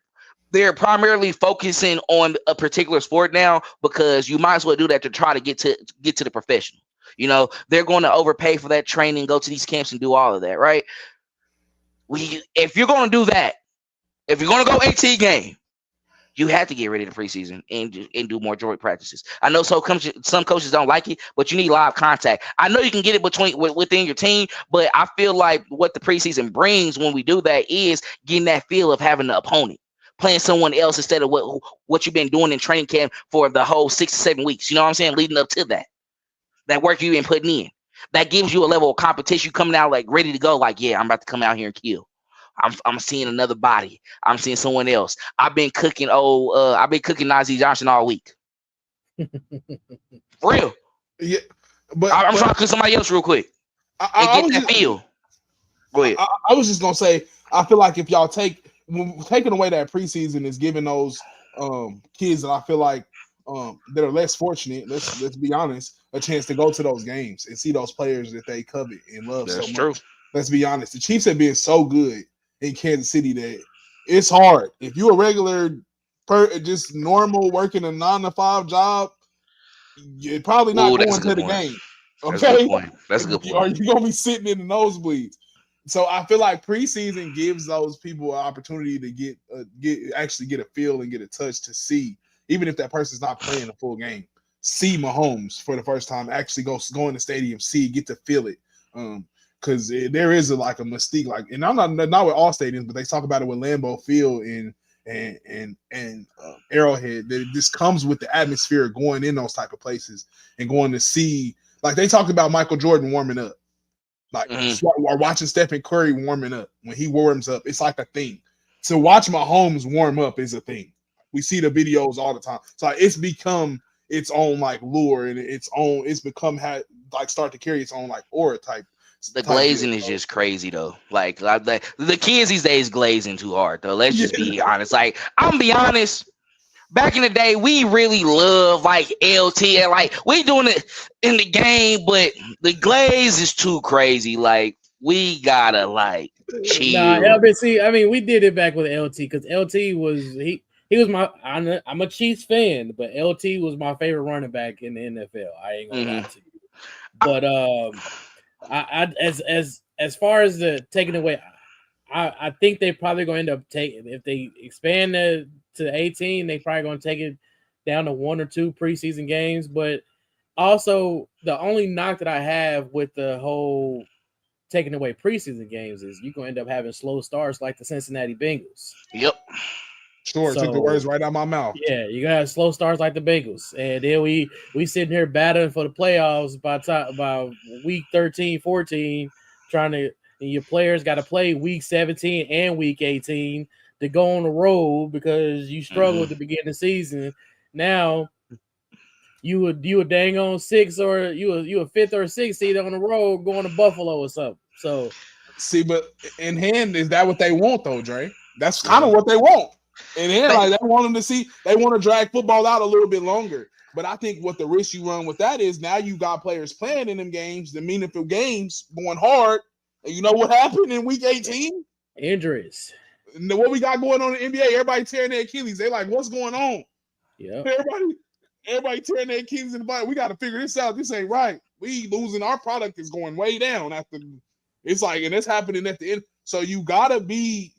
primarily focusing on a particular sport now because you might as well do that to try to get to the professional. You know, they're going to overpay for that training, go to these camps and do all of that, right? If you're going to do that, if you're going to go 18 game, you have to get ready to preseason and do more joint practices. I know some coaches don't like it, but you need live contact. I know you can get it within your team, but I feel like what the preseason brings when we do that is getting that feel of having the opponent, playing someone else instead of what you've been doing in training camp for the whole 6 to 7 weeks. You know what I'm saying? Leading up to that work you've been putting in. That gives you a level of competition coming out like ready to go. Like, yeah, I'm about to come out here and kill. I'm seeing another body. I'm seeing someone else. I've been cooking Najee Johnson all week. For real. Yeah, but I'm trying to cook somebody else real quick. I get that feel. Go ahead. I was just gonna say, I feel like if y'all taking away that preseason is giving those kids that I feel like that are less fortunate, let's be honest, a chance to go to those games and see those players that they covet and love. That's so much. True. Let's be honest. The Chiefs have been so good in Kansas City that it's hard. If you're a regular, just normal working a 9-to-5 job, you're probably not going to the game. Okay, that's a good point. Or you're gonna be sitting in the nosebleeds. So I feel like preseason gives those people an opportunity to get a feel and get a touch to see, even if that person's not playing a full game, see Mahomes for the first time, actually go in the stadium, get to feel it. Because there is a mystique, and I'm not with all stadiums, but they talk about it with Lambeau Field and Arrowhead. That it just comes with the atmosphere going in those type of places and going to see. Like they talked about Michael Jordan warming up, or watching Stephen Curry warming up. When he warms up, it's like a thing. To watch Mahomes warm up is a thing. We see the videos all the time. So it's become its own lure and it's become start to carry its own aura type. The glazing is just crazy though. Like the kids these days glazing too hard though. Let's just be honest. Like I'm gonna be honest. Back in the day, we really love LT and we doing it in the game, but the glaze is too crazy. Like we gotta chill. Nah, LBC. I mean, we did it back with LT because LT was he was my. I'm a Chiefs fan, but LT was my favorite running back in the NFL. I ain't gonna lie to you. But as far as the taking away, I think they probably going to end up taking, if they expand to 18, they probably going to take it down to 1 or 2 preseason games. But also, the only knock that I have with the whole taking away preseason games is you're going to end up having slow starts like the Cincinnati Bengals. Yep. Sure, took the words right out of my mouth. Yeah, you're gonna have slow starts like the Bengals, and then we sitting here battling for the playoffs by week 13, 14, and your players got to play week 17 and week 18 to go on the road because you struggled at the beginning of the season. Now you a dang on 6 or you a 5th or 6th seed on the road going to Buffalo or something. So see, but in hand, is that what they want though, Dre? That's kind of what they want. And then like they want them to see, they want to drag football out a little bit longer. But I think what the risk you run with that is now you got players playing in them games, the meaningful games going hard. And you know what happened in week 18? Injuries. And what we got going on in the NBA, everybody tearing their Achilles. They like, what's going on? Yeah. Everybody tearing their Achilles in the body. We got to figure this out. This ain't right. We losing, our product is going way down after. It's like, and it's happening at the end. So you gotta be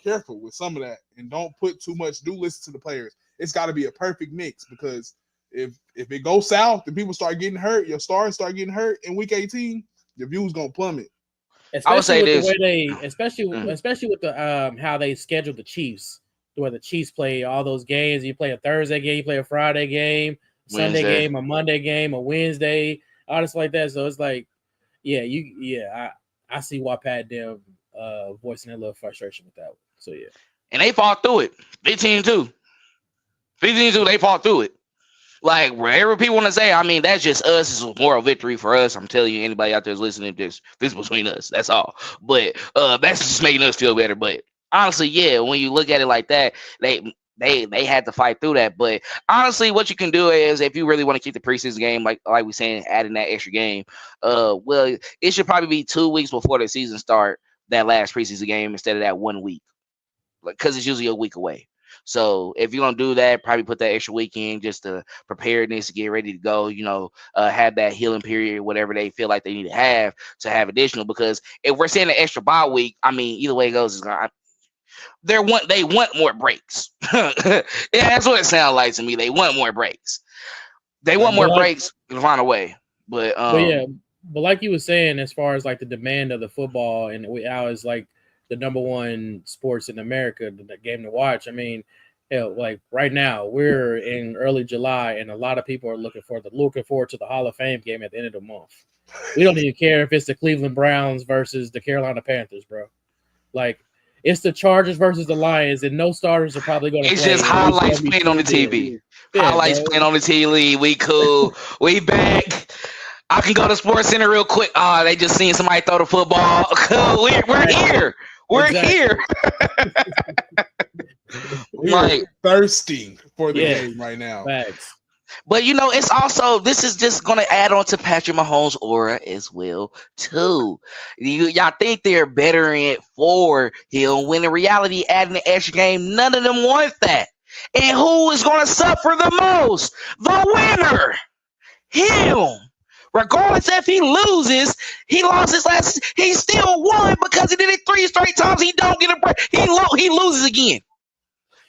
careful with some of that and don't put too much. Do listen to the players. It's got to be a perfect mix, because if it goes south and people start getting hurt, your stars start getting hurt in week 18, your views gonna plummet. Especially I would say with this. the way they, especially with the how they scheduled the Chiefs, where the Chiefs play all those games. You play a Thursday game, you play a Friday game, Sunday game, a Monday game, a Wednesday, all this like that. So it's like, I see why Pat them voicing a little frustration with that one. So yeah. And they fought through it. 15-2. 15-2, they fought through it. Like, wherever people want to say, I mean, that's just us. It's a moral victory for us. I'm telling you, anybody out there is listening to this is between us. That's all. But that's just making us feel better. But honestly, yeah, when you look at it like that, they had to fight through that. But honestly, what you can do is, if you really want to keep the preseason game, like we saying, adding that extra game, well, it should probably be 2 weeks before the season start, that last preseason game, instead of that 1 week, because it's usually a week away. So if you're gonna do that, probably put that extra week in just to preparedness, to get ready to go. Have that healing period, whatever they feel like they need to have additional. Because if we're saying an extra bye week, I mean, either way it goes, they want more breaks. Yeah, that's what it sounds like to me. They want more breaks. They want more breaks to find a way. But like you were saying, as far as like the demand of the football and how it's like the number one sports in America, the game to watch. I mean, hell, like right now we're in early July, and a lot of people are looking forward to the Hall of Fame game at the end of the month. We don't even care if it's the Cleveland Browns versus the Carolina Panthers, bro. Like, it's the Chargers versus the Lions, and no starters are probably going to play. It's just highlights playing on the TV. Highlights playing on the TV. We cool. We back. I can go to Sports Center real quick. They just seen somebody throw the football. We're here. We're here. We're thirsty for the game right now. Facts. But it's also, this is just going to add on to Patrick Mahomes' aura as well too. Y'all think they're bettering it for him, when in reality, adding the extra game, none of them want that. And who is going to suffer the most? The winner. Him. Regardless if he loses, he lost his last. He still won because he did it 3 straight times. He don't get a break. He loses again.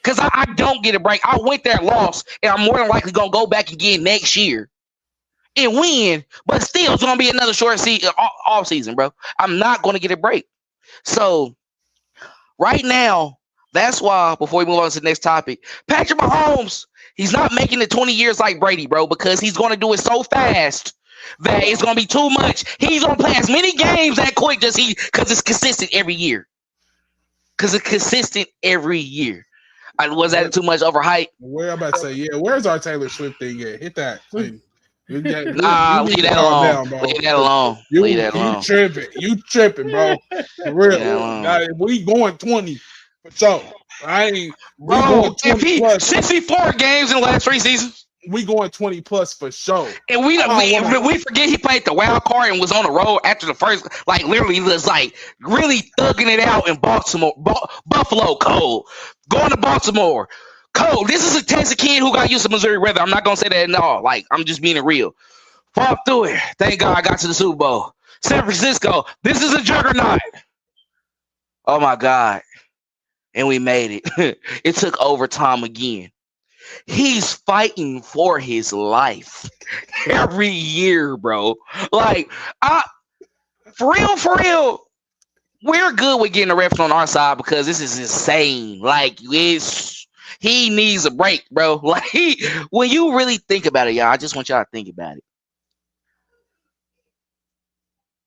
Because I don't get a break. I went there, lost, and I'm more than likely gonna go back again next year and win. But still, it's gonna be another short off season, bro. I'm not gonna get a break. So right now, that's why, before we move on to the next topic, Patrick Mahomes, he's not making it 20 years like Brady, bro, because he's gonna do it so fast that it's gonna be too much. He's gonna play as many games that quick because it's consistent every year. Was that too much overhype? Where I'm about to say, where's our Taylor Swift thing at? Hit that. Leave that alone. Leave that alone. You tripping, bro. For real. Now, we going 20 for sure. Bro, if he 64 games in the last 3 seasons. We going 20 plus for sure. And we forget he played the wild card and was on the road after the first, like literally was like really thugging it out in Baltimore, Buffalo cold. Going to Baltimore, cold. This is a Texas kid who got used to Missouri weather. I'm not gonna say that at all. Like, I'm just being real. Fought through it. Thank God I got to the Super Bowl. San Francisco, this is a juggernaut. Oh my God. And we made it. It took overtime again. He's fighting for his life every year, bro. Like, for real, we're good with getting the refs on our side because this is insane. Like, he needs a break, bro. Like, when you really think about it, y'all, I just want y'all to think about it.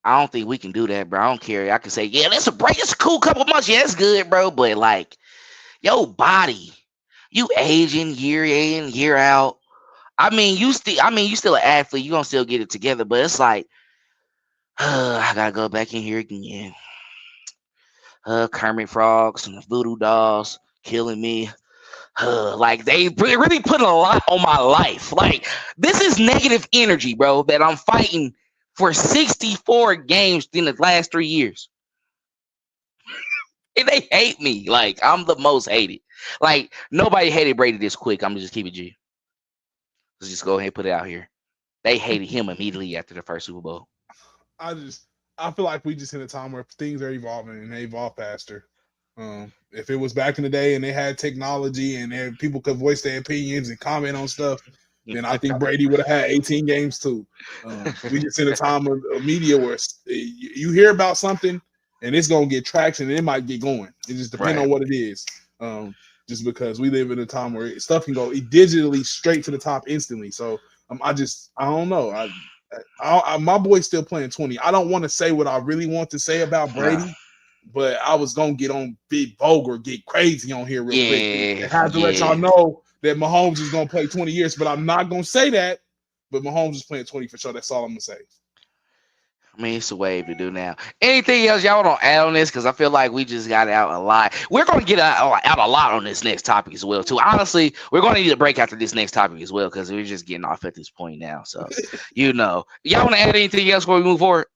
I don't think we can do that, bro. I don't care. I can say, yeah, that's a break. It's a cool couple months. Yeah, that's good, bro. But, like, your body, you aging year in, year out. I mean, you still an athlete. You gonna still get it together, but it's like, I gotta go back in here again. Kermit Frogs and the Voodoo Dolls. killing me. Like they really putting a lot on my life. Like this is negative energy, bro, that I'm fighting for 64 games in the last 3 years. And they hate me. Like I'm the most hated. Like nobody hated Brady this quick. I'm gonna just keep it G. Let's just go ahead and put it out here. They hated him immediately after the first Super Bowl. I feel like we just in a time where things are evolving and they evolve faster. If it was back in the day and they had technology and people could voice their opinions and comment on stuff, then I think Brady would have had 18 games too. We just in a time of media where you hear about something and it's gonna get traction and it might get going. It just depends on what it is. Just because we live in a time where stuff can go digitally straight to the top instantly. So I don't know. My boy's still playing 20. I don't want to say what I really want to say about Brady, but I was gonna get on big vulgar, get crazy on here real quick. I have to let y'all know that Mahomes is gonna play 20 years, but I'm not gonna say that. But Mahomes is playing 20 for sure. That's all I'm gonna say. I mean, it's a wave to do now. Anything else y'all want to add on this? Because I feel like we just got out a lot. We're going to get out a lot on this next topic as well, too. Honestly, we're going to need a break after this next topic as well because we're just getting off at this point now. So, y'all want to add anything else before we move forward?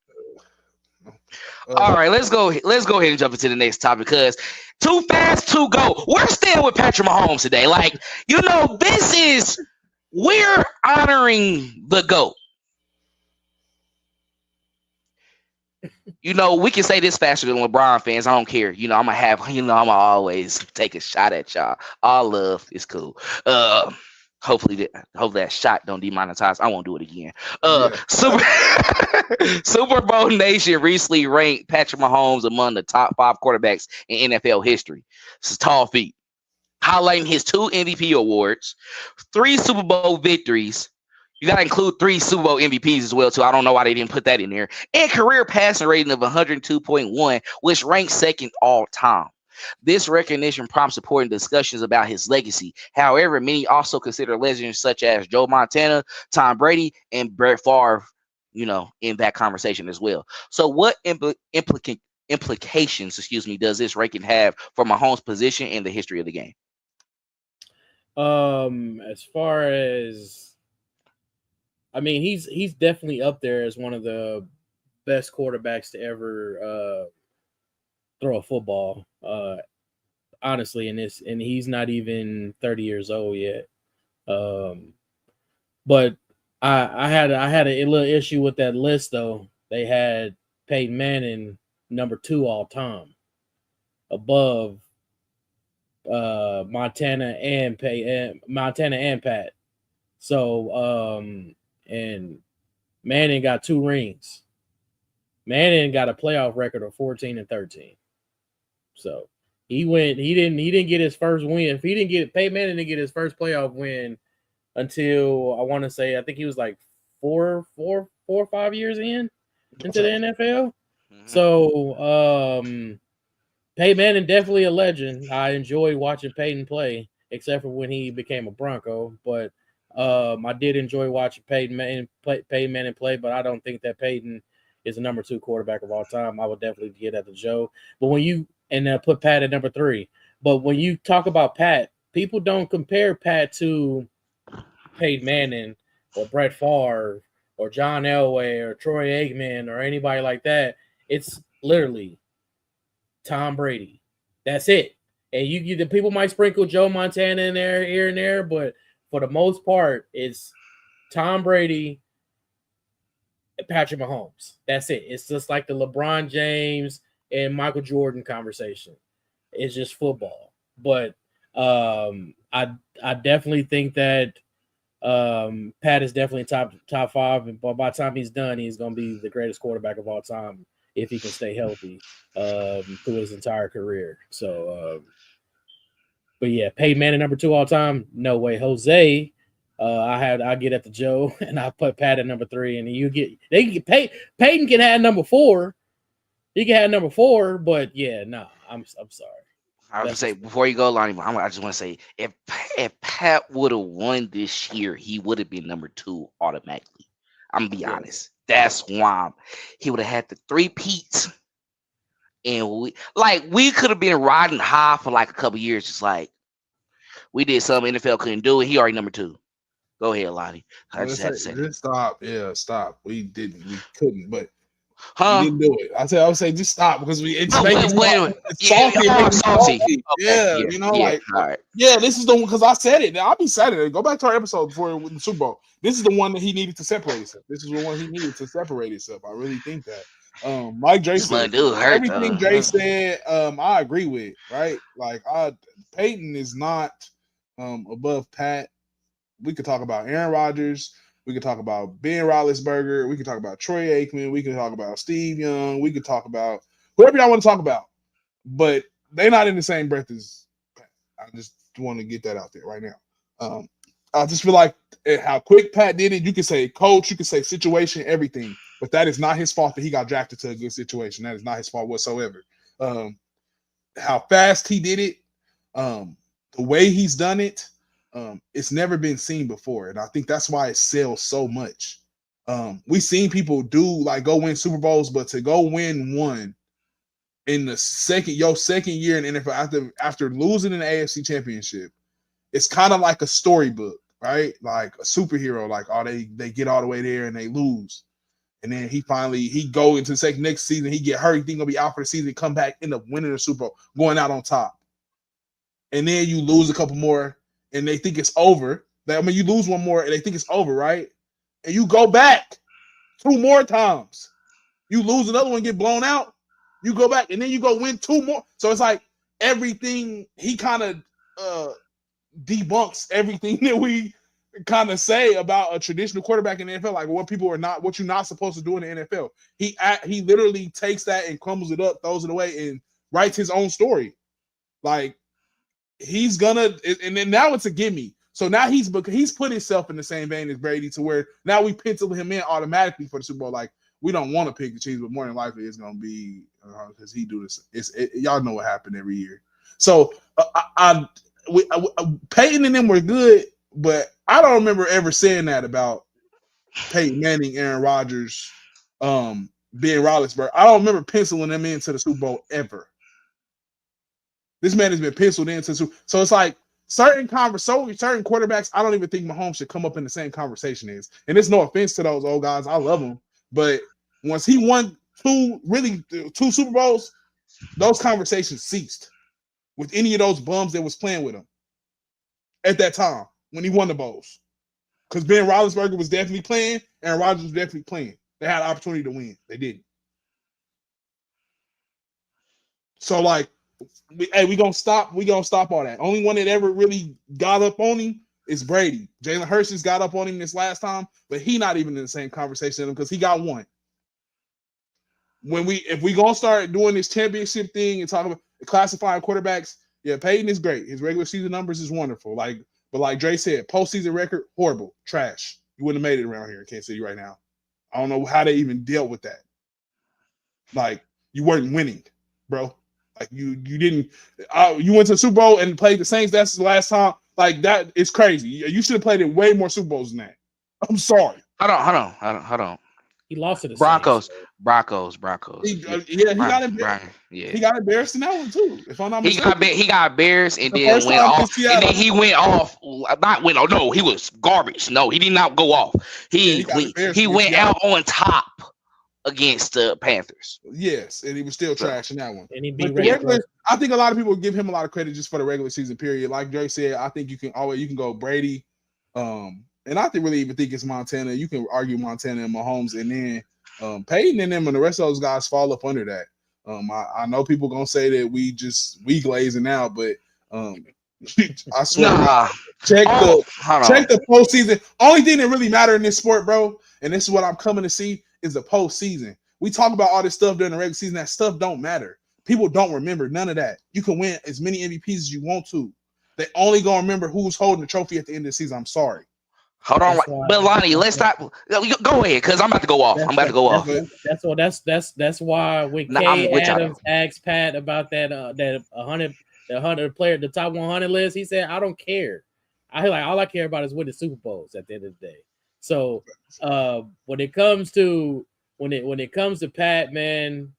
All right, let's go ahead and jump into the next topic because too fast to go. We're staying with Patrick Mahomes today. Like, we're honoring the GOAT. We can say this faster than LeBron fans. I don't care. I'm gonna always take a shot at y'all. All love is cool. Hopefully that shot don't demonetize. I won't do it again. Super Bowl Nation recently ranked Patrick Mahomes among the top 5 quarterbacks in NFL history. It's a tall feat, highlighting his 2 MVP awards, 3 Super Bowl victories. You got to include 3 Super Bowl MVPs as well, too. I don't know why they didn't put that in there. And career passing rating of 102.1, which ranks second all time. This recognition prompts support and discussions about his legacy. However, many also consider legends such as Joe Montana, Tom Brady, and Brett Favre, in that conversation as well. So what implications, does this ranking have for Mahomes' position in the history of the game? As far as he's definitely up there as one of the best quarterbacks to ever throw a football. Honestly, and he's not even 30 years old yet. But I had a little issue with that list though. They had Peyton Manning number 2 all time, above Montana and Pat. So and Manning got 2 rings. Manning got a playoff record of 14-13. So he didn't get his first win. Peyton Manning didn't get his first playoff win until I think he was like 4 or 5 years into the NFL. Mm-hmm. So Peyton Manning definitely a legend. I enjoyed watching Peyton play, except for when he became a Bronco. But I did enjoy watching Peyton Manning play, but I don't think that Peyton is the number 2 quarterback of all time. I would definitely give that to Joe. But when you put Pat at number 3. But when you talk about Pat, people don't compare Pat to Peyton Manning or Brett Favre or John Elway or Troy Aikman or anybody like that. It's literally Tom Brady. That's it. And the people might sprinkle Joe Montana in there here and there, but for the most part, it's Tom Brady and Patrick Mahomes. That's it. It's just like the LeBron James and Michael Jordan conversation. It's just football. But I definitely think that Pat is definitely top 5, and by the time he's done, he's going to be the greatest quarterback of all time if he can stay healthy through his entire career. So, but yeah, Peyton Manning number 2 all time, no way. Jose, I get at the Joe, and I put Pat at number 3, and Peyton can have number 4. He can have number 4, but yeah, no, I'm sorry. I was gonna say before you go, Lonnie, I just want to say if Pat would have won this year, he would have been number 2 automatically. I'm gonna be honest. That's why he would have had the 3 peats And we could have been riding high for like a couple years, just like we did something NFL couldn't do, and he already number 2. Go ahead, Lonnie. I just had to say that. Just stop. Yeah, stop. We couldn't, but Huh? we didn't do it. I would say just stop because it's Oh, making wait. it's salty. Yeah, It makes me salty. salty. Okay, Yeah, all right. yeah, this is the one because I said it. Now I'll be Saturday. Go back to our episode before the Super Bowl. This is the one that he needed to separate himself. This is the one he needed to separate himself. I really think that. Like Dre said, everything Dre said, I agree with. Right, like Peyton is not above Pat. We could talk about Aaron Rodgers. We could talk about Ben Roethlisberger. We could talk about Troy Aikman. We could talk about Steve Young. We could talk about whoever y'all want to talk about. But they're not in the same breath as Pat. I just want to get that out there right now. I just feel like how quick Pat did it. You could say coach, you could say situation, everything. But that is not his fault that he got drafted to a good situation. That is not his fault whatsoever. How fast he did it, the way he's done it, it's never been seen before, and I think that's why it sells so much. We've seen people go win Super Bowls, but to go win one in the second year in NFL after losing in the AFC Championship, it's kind of like a storybook, right? Like a superhero, like they get all the way there and they lose, and then he go into the next season, he get hurt, he think gonna be out for the season, come back, end up winning the Super Bowl, going out on top, and then you lose a couple more. And they think it's over. You lose one more and they think it's over, right? And you go back 2 more times. You lose another one, get blown out. You go back and then you go win 2 more. So it's like everything, he kind of debunks everything that we kind of say about a traditional quarterback in the NFL, like what you're not supposed to do in the NFL. He literally takes that and crumbles it up, throws it away, and writes his own story. Like, he's gonna, and then now it's a gimme. So now he's put himself in the same vein as Brady to where now we pencil him in automatically for the Super Bowl. Like, we don't want to pick the Chiefs, but more than likely it's gonna be because he do this. Y'all know what happened every year. So Peyton and them were good, but I don't remember ever saying that about Peyton Manning, Aaron Rodgers, Ben Roethlisberger. I don't remember penciling them into the Super Bowl ever. This man has been penciled into. So it's like certain quarterbacks, I don't even think Mahomes should come up in the same conversation as. And it's no offense to those old guys. I love them. But once he won 2 Super Bowls, those conversations ceased with any of those bums that was playing with him at that time when he won the Bowls. Because Ben Roethlisberger was definitely playing, and Rodgers was definitely playing. They had an opportunity to win. They didn't. So, like, we gonna stop all that. Only one that ever really got up on him is Brady. Jalen Hurts just got up on him this last time, but he not even in the same conversation with him because he got one. If we gonna start doing this championship thing and talk about classifying quarterbacks, yeah, Peyton is great. His regular season numbers is wonderful. But like Dre said, postseason record, horrible, trash. You wouldn't have made it around here in Kansas City right now. I don't know how they even dealt with that. Like, you weren't winning, bro. Like, you didn't. You went to the Super Bowl and played the Saints. That's the last time. Like, that is crazy. You should have played in way more Super Bowls than that. I'm sorry. Hold on. He lost to the Broncos. Saints. Broncos. He got embarrassed. Yeah, he got embarrassed in that one too. If I'm not he mistaken, got embarrassed and then went off. And then he went off. No, he was garbage. No, he did not go off. He went out on top against the Panthers. Yes, and he was still trash in that one. And he beat I think a lot of people give him a lot of credit just for the regular season period. Like Dre said, I think you can go Brady, and I really even think it's Montana. You can argue Montana and Mahomes, and then Peyton and them and the rest of those guys fall up under that. I know people gonna say that we glazing out, but I swear, check the postseason. Only thing that really matter in this sport, bro, and this is what I'm coming to see, is the postseason. We talk about all this stuff during the regular season. That stuff don't matter. People don't remember none of that. You can win as many MVPs as you want to. They only gonna remember who's holding the trophy at the end of the season. I'm sorry. Hold on, but Lonnie, let's stop. Go ahead, because I'm about to go off. That's why when Kay Adams asked Pat about that 100 player, the top 100 list, he said, "I don't care. All I care about is winning Super Bowls at the end of the day." So when it comes to Pat, man,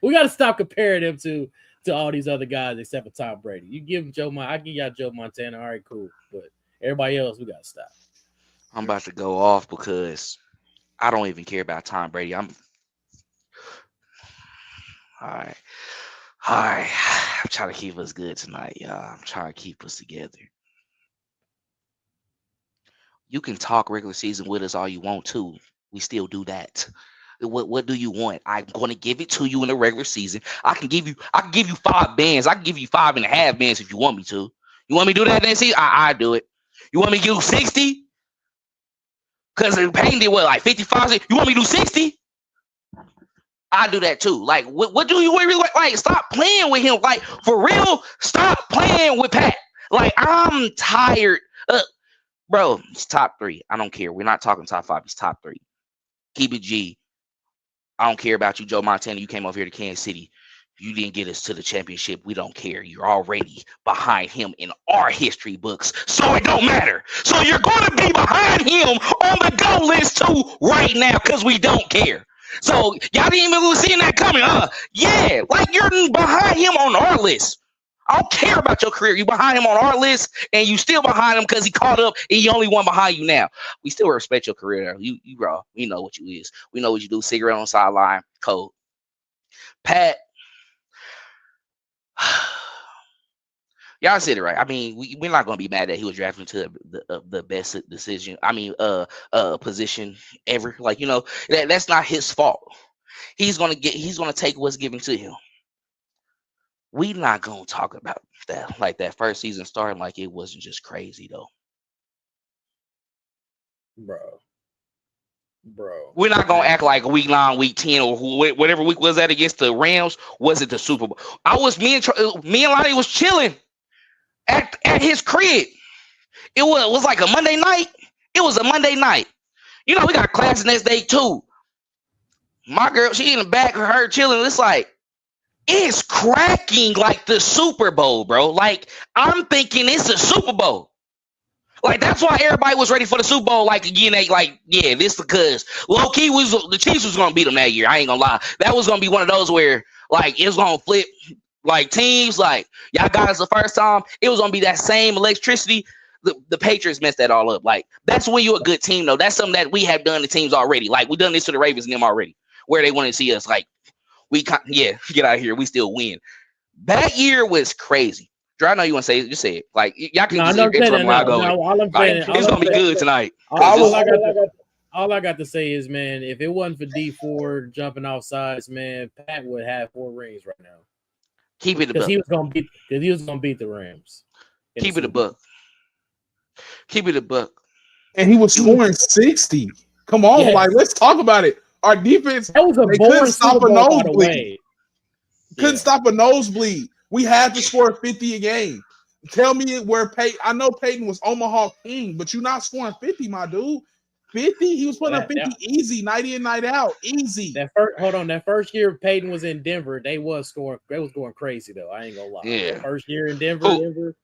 we got to stop comparing him to all these other guys except for Tom Brady. You give him I give y'all Joe Montana. All right, cool. But everybody else, we got to stop. I'm about to go off because I don't even care about Tom Brady. I'm all right. All right. I'm trying to keep us good tonight, y'all. I'm trying to keep us together. You can talk regular season with us all you want to. We still do that. What do you want? I'm going to give it to you in the regular season. I can give you 5 bands. I can give you 5.5 bands if you want me to. You want me to do that next season? I do it. You want me to give you 60? Because Payton did what, like 55? You want me to do 60? I do that too. Like, what do you really like? Stop playing with him. Like, for real, stop playing with Pat. Like, I'm tired. Bro, it's top 3. I don't care. We're not talking top 5. It's top 3. Keep it G. I don't care about you, Joe Montana. You came over here to Kansas City. You didn't get us to the championship. We don't care. You're already behind him in our history books, so it don't matter. So you're going to be behind him on the go list too right now because we don't care. So y'all didn't even see that coming, huh? Yeah, like you're behind him on our list. I don't care about your career. You behind him on our list, and you still behind him because he caught up, and he only one behind you now. We still respect your career. You bro. We know what you is. We know what you do. Cigarette on the sideline, code. Pat, y'all said it right. I mean, we're not gonna be mad that he was drafted to the best decision. I mean, position ever. Like, you know, that's not his fault. He's gonna take what's given to him. We not gonna talk about that like that first season starting like it wasn't just crazy though. Bro. We're not gonna act like week 9, week 10, or whatever week was that against the Rams wasn't the Super Bowl. Me and Lonnie was chilling at his crib. It was like a Monday night. It was a Monday night. You know, we got class the next day too. My girl, she in the back of her chilling. It's like, it's cracking like the Super Bowl, bro. Like, I'm thinking it's a Super Bowl. Like, that's why everybody was ready for the Super Bowl. Like, again, this because low-key the Chiefs was gonna beat them that year. I ain't gonna lie. That was gonna be one of those where, like, it's gonna flip. Like, teams, like, y'all got us the first time. It was gonna be that same electricity. The Patriots messed that all up. Like, that's when you're a good team, though. That's something that we have done to teams already. Like, we done this to the Ravens and them already, where they want to see us. Like, get out of here. We still win. That year was crazy. Drew, I know you want to say it. Just say it. Like, y'all can just interrupt when I go. It's gonna be good tonight. All I got to say is, man, if it wasn't for D4 jumping off sides, man, Pat would have 4 rings right now. Keep it a book. He was gonna beat the Rams. Keep it a book. Keep it a book. And he was scoring 60. Come on, yes. Like, let's talk about it. Our defense, that was couldn't stop a nosebleed. Couldn't stop a nosebleed. We had to score 50 a game. Tell me where Peyton. I know Peyton was Omaha King, but you're not scoring 50, my dude. 50? He was putting up 50 easy, night in, night out. Easy. That first year Peyton was in Denver, they was going crazy though. I ain't gonna lie. Yeah. First year in Denver,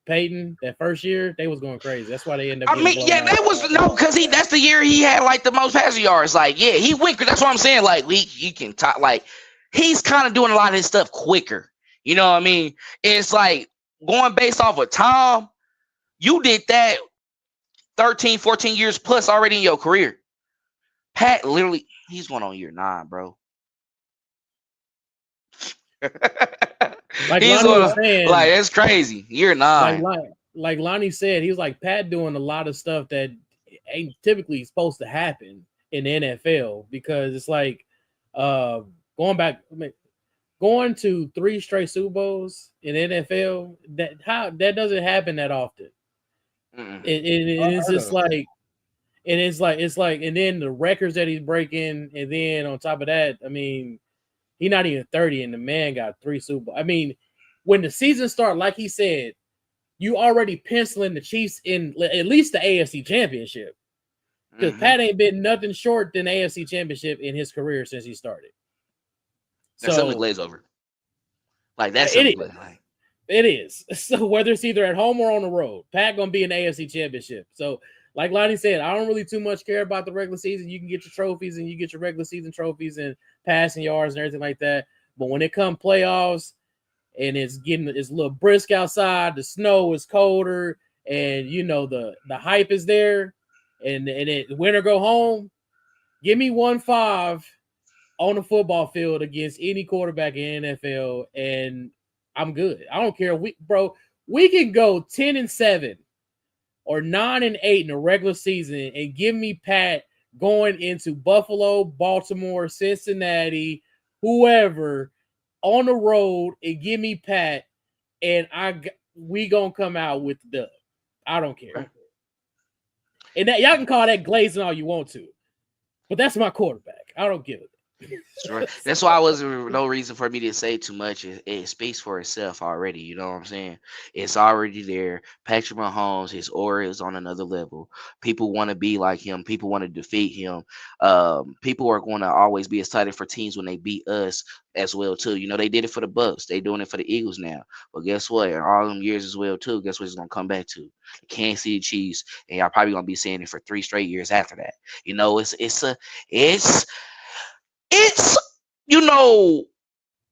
Peyton, that first year, they was going crazy. That's why they ended up. Because that's the year he had like the most passing yards. Like, yeah, he went. That's what I'm saying. Like, he can talk. Like, he's kind of doing a lot of his stuff quicker. You know what I mean? It's like going based off of Tom. You did that 13, 14 years plus already in your career. Pat, literally, he's going on year 9, bro. Like Lonnie was saying, like, it's crazy. Year 9. Like Lonnie said, he was like Pat doing a lot of stuff that ain't typically supposed to happen in the NFL because it's like going to 3 straight Super Bowls in the NFL. That doesn't happen that often. It's just like, and it's like, and then the records that he's breaking, and then on top of that, I mean, he's not even 30, and the man got 3 Super Bowls. I mean, when the season started, like he said, you already penciling the Chiefs in at least the AFC Championship because Pat ain't been nothing short than the AFC Championship in his career since he started. That's something to glaze over. Like, that's something. It is. So whether it's either at home or on the road, Pat gonna be in the AFC Championship. So like Lonnie said, I don't really too much care about the regular season. You can get your trophies and you get your regular season trophies and passing yards and everything like that. But when it comes playoffs and it's a little brisk outside, the snow is colder, and the hype is there, and it win or go home. Give me 1-5 on the football field against any quarterback in NFL, and I'm good. I don't care. We can go 10-7 or 9-8 in the regular season and give me Pat going into Buffalo, Baltimore, Cincinnati, whoever on the road, and give me Pat, and we gonna come out with the dub. I don't care. And that y'all can call that glazing all you want to, but that's my quarterback. I don't give it. That's why I wasn't no reason for me to say too much. It speaks for itself already. You know what I'm saying? It's already there. Patrick Mahomes, his aura is on another level. People want to be like him. People want to defeat him. People are going to always be excited for teams when they beat us as well too. They did it for the Bucks. They doing it for the Eagles now. But guess what? In all them years as well too. Guess what? It's gonna come back to the Kansas City Chiefs, and y'all probably gonna be saying it for 3 straight years after that. It's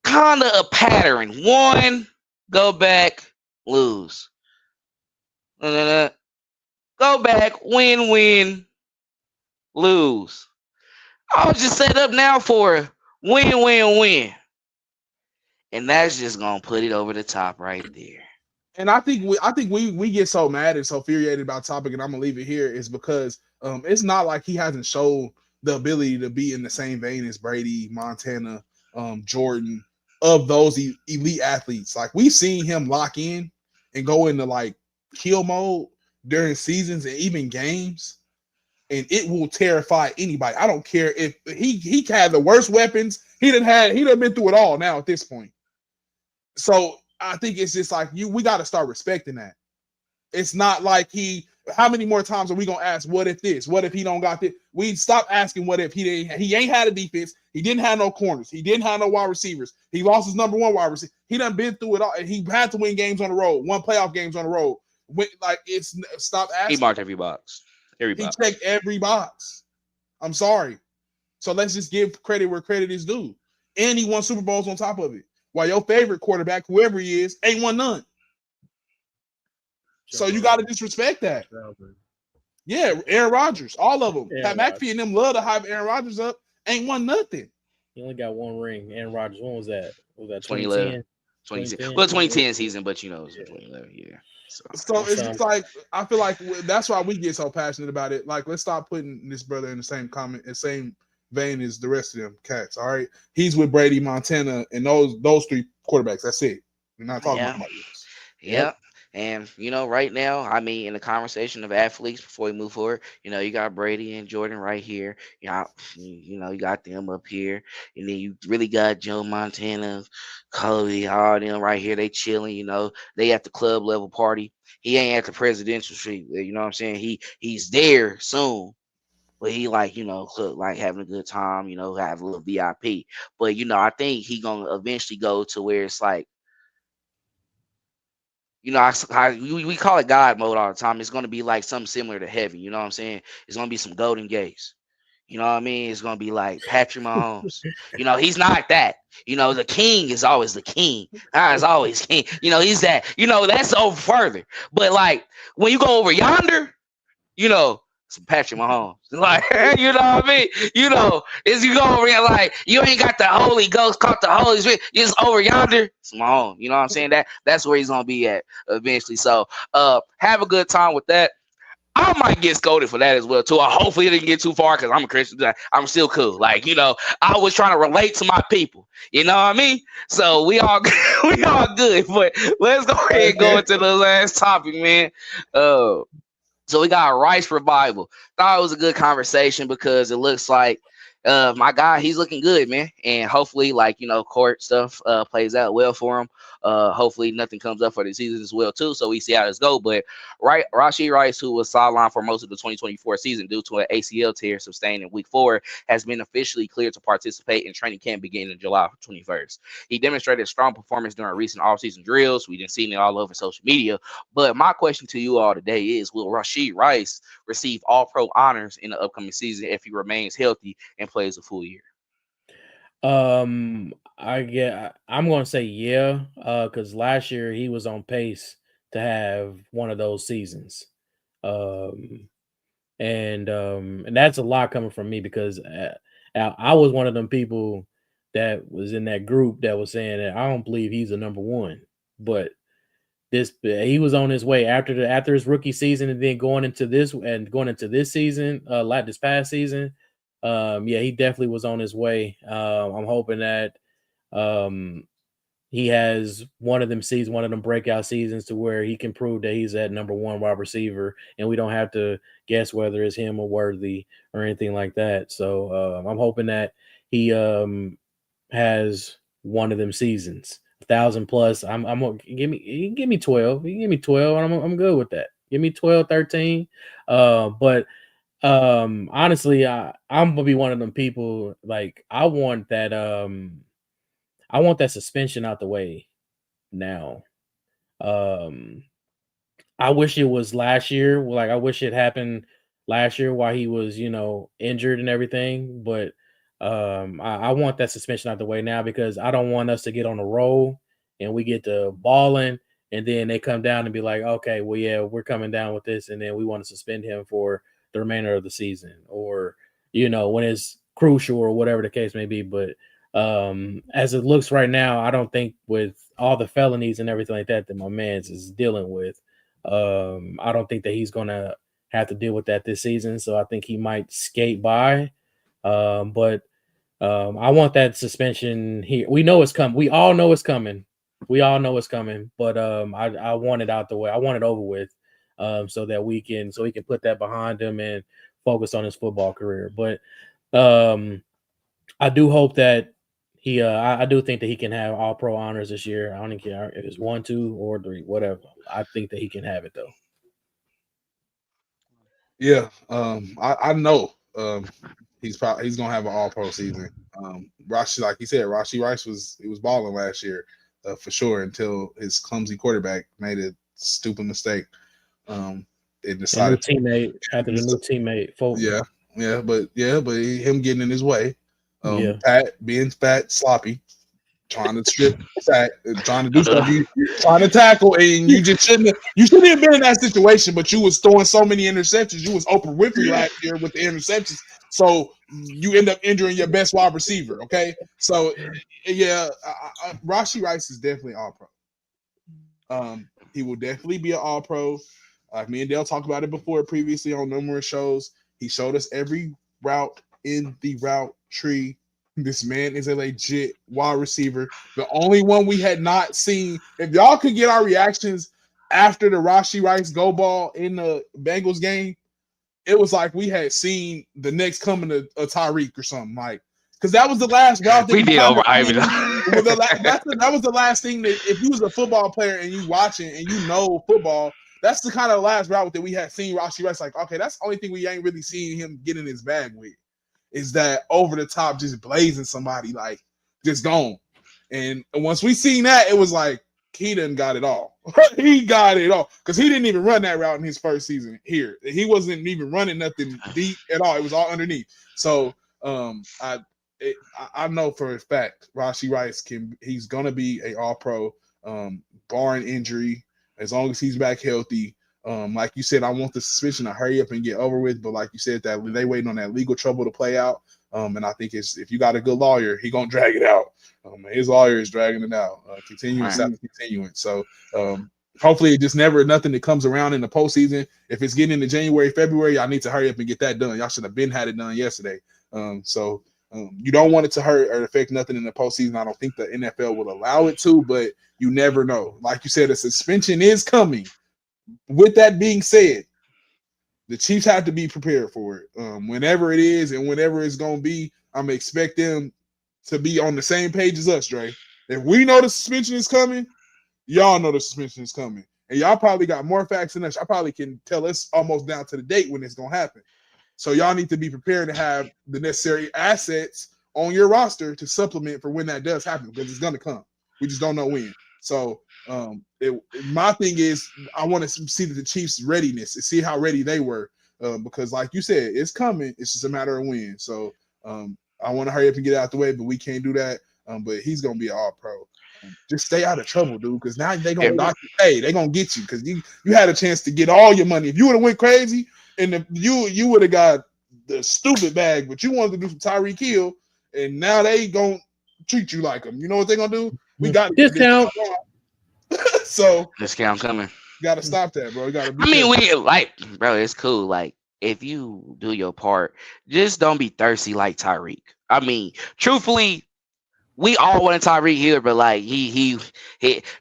kind of a pattern. One, go back, lose. Go back, win, lose. I'll just set up now for win. And that's just gonna put it over the top right there. And I think we get so mad and so infuriated about topic, and I'm gonna leave it here, is because it's not like he hasn't shown the ability to be in the same vein as Brady, Montana, Jordan, of those elite athletes. Like, we've seen him lock in and go into like kill mode during seasons and even games, and it will terrify anybody. I don't care if he had the worst weapons. He done been through it all now at this point. So I think it's just like we got to start respecting that. It's not like how many more times are we gonna ask, what if this? What if he don't got this? We stop asking what if he ain't had a defense, he didn't have no corners, he didn't have no wide receivers, he lost his number one wide receiver, he done been through it all, and he had to win games on the road, won playoff games on the road. Stop asking. He marked every box. He checked every box. I'm sorry. So let's just give credit where credit is due. And he won Super Bowls on top of it. While your favorite quarterback, whoever he is, ain't won none. So you got to disrespect that. Yeah, Aaron Rodgers, all of them. Pat McAfee and them love to hype Aaron Rodgers up. Ain't won nothing. He only got one ring. Aaron Rodgers. When was that? Was that 2011? 2010. Well, 2010 season, but it was 2011. Yeah. So it's just like, I feel like that's why we get so passionate about it. Like, let's stop putting this brother in the same vein as the rest of them cats. All right, he's with Brady, Montana, and those 3 quarterbacks. That's it. We're not talking about this. Yeah. And right now, in the conversation of athletes, before we move forward, you got Brady and Jordan right here. You got them up here, and then you really got Joe Montana, Kobe, all them right here. They chilling. They at the club level party. He ain't at the presidential suite. You know what I'm saying? He's there soon. But he like having a good time. Have a little VIP. But I think he gonna eventually go to where it's like, we call it God mode all the time. It's going to be like something similar to heaven. You know what I'm saying? It's going to be some golden gates. You know what I mean? It's going to be like Patrick Mahomes. He's not that. The king is always the king. God is always king. He's that. That's over further. But like when you go over yonder, some Patrick Mahomes. Like, you know what I mean? As you go over here, like, you ain't got the Holy Ghost, caught the Holy Spirit. You're just over yonder, it's Mahomes. You know what I'm saying? That's where he's going to be at eventually. So, have a good time with that. I might get scolded for that as well, too. Hopefully it didn't get too far because I'm a Christian. I'm still cool. Like, I was trying to relate to my people. You know what I mean? So, we all good. But let's go ahead and go into the last topic, man. So we got a Rice revival. Thought it was a good conversation because it looks like My guy, he's looking good, man. And hopefully, like, court stuff plays out well for him. Hopefully nothing comes up for the season as well, too. So we see how this go. But Rashee Rice, who was sidelined for most of the 2024 season due to an ACL tear sustained in week 4, has been officially cleared to participate in training camp beginning July 21st. He demonstrated strong performance during recent offseason drills. We didn't see it all over social media. But my question to you all today is, will Rashee Rice receive all-pro honors in the upcoming season if he remains healthy and plays a full year? I'm gonna say yeah, because last year he was on pace to have one of those seasons. And that's a lot coming from me because I was one of them people that was in that group that was saying that I don't believe he's a number one, but he was on his way after his rookie season, and then going into this season, like this past season. Yeah, he definitely was on his way. I'm hoping that he has one of them breakout seasons to where he can prove that he's that number one wide receiver, and we don't have to guess whether it's him or Worthy or anything like that. So I'm hoping that he has one of them seasons. 1,000 plus. I'm gonna give me 12. You give me 12, and I'm good with that. Give me 12, 13. But honestly, I'm gonna be one of them people. Like I want that suspension out the way now. I wish it was last year. Like I wish it happened last year while he was, injured and everything. But I want that suspension out the way now because I don't want us to get on a roll and we get to balling and then they come down and be like, okay, well, yeah, we're coming down with this, and then we want to suspend him for the remainder of the season, or when it's crucial or whatever the case may be. But as it looks right now, I don't think with all the felonies and everything like that my man's is dealing with, I don't think that he's gonna have to deal with that this season. So I think he might skate by. But I want that suspension here. We know it's coming. We all know it's coming. But I want it out the way. I want it over with, so that he can put that behind him and focus on his football career. But I do hope that I do think that he can have all pro honors this year. I don't care if it's 1, 2, or 3, whatever. I think that he can have it though. Yeah, I know he's gonna have an all pro season. Rashee, like you said, Rashee Rice was balling last year for sure until his clumsy quarterback made a stupid mistake. It decided the new teammate. Fulton. But him getting in his way. Yeah. Pat being fat, sloppy, trying to strip sack, trying to do stuff, trying to tackle, and you shouldn't have been in that situation. But you was throwing so many interceptions. You was Oprah Winfrey last year with the interceptions, so you end up injuring your best wide receiver. Okay, so yeah, Rashee Rice is definitely all pro. He will definitely be an all pro. Me and Dale talked about it before previously on numerous shows. He showed us every route in the route tree. This man is a legit wide receiver. The only one we had not seen. If y'all could get our reactions after the Rashee Rice go ball in the Bengals game, it was like we had seen the next coming of Tyreek or something, like, because that was the last route that we did over Ivan. That was the last thing that if you was a football player and you watching and you know football, that's the kind of last route that we had seen Rashee Rice. Like, okay, that's the only thing we ain't really seen him get in his bag with. Is that over the top, just blazing somebody, like just gone. And once we seen that, it was like he done got it all. He got it all because he didn't even run that route in his first season here. He wasn't even running nothing deep at all. It was all underneath. So I know for a fact Rashee Rice he's gonna be a all pro, barring injury, as long as he's back healthy. Like you said, I want the suspension to hurry up and get over with. But like you said, that they waiting on that legal trouble to play out. And I think if you got a good lawyer, he gonna drag it out. His lawyer is dragging it out, continuance after continuance. So hopefully, it just nothing that comes around in the postseason. If it's getting into January, February, I need to hurry up and get that done. Y'all should have had it done yesterday. So you don't want it to hurt or affect nothing in the postseason. I don't think the NFL will allow it to, but you never know. Like you said, a suspension is coming. With that being said, the Chiefs have to be prepared for it. Whenever it is and whenever it's going to be, I'm gonna expect them to be on the same page as us, Dre. If we know the suspension is coming, y'all know the suspension is coming. And y'all probably got more facts than us. I probably can tell us almost down to the date when it's gonna happen. So y'all need to be prepared to have the necessary assets on your roster to supplement for when that does happen, because it's gonna come. We just don't know when. So my thing is, I want to see the Chiefs' readiness and see how ready they were, because like you said, it's coming. It's just a matter of when. So I want to hurry up and get out the way, but we can't do that. But he's gonna be an all-pro. Just stay out of trouble, dude, because now they're gonna dock you. Hey, they're gonna get you because you had a chance to get all your money. If you would have went crazy and you would have got the stupid bag, but you wanted to do some Tyreek Hill, and now they gonna treat you like them. You know what they're gonna do? We got discount. So discount coming. Got to stop that, bro. You got to be. I mean, we like, bro, it's cool. Like, if you do your part, just don't be thirsty like Tyreek. I mean, truthfully, we all wanted Tyreek Hill, but like he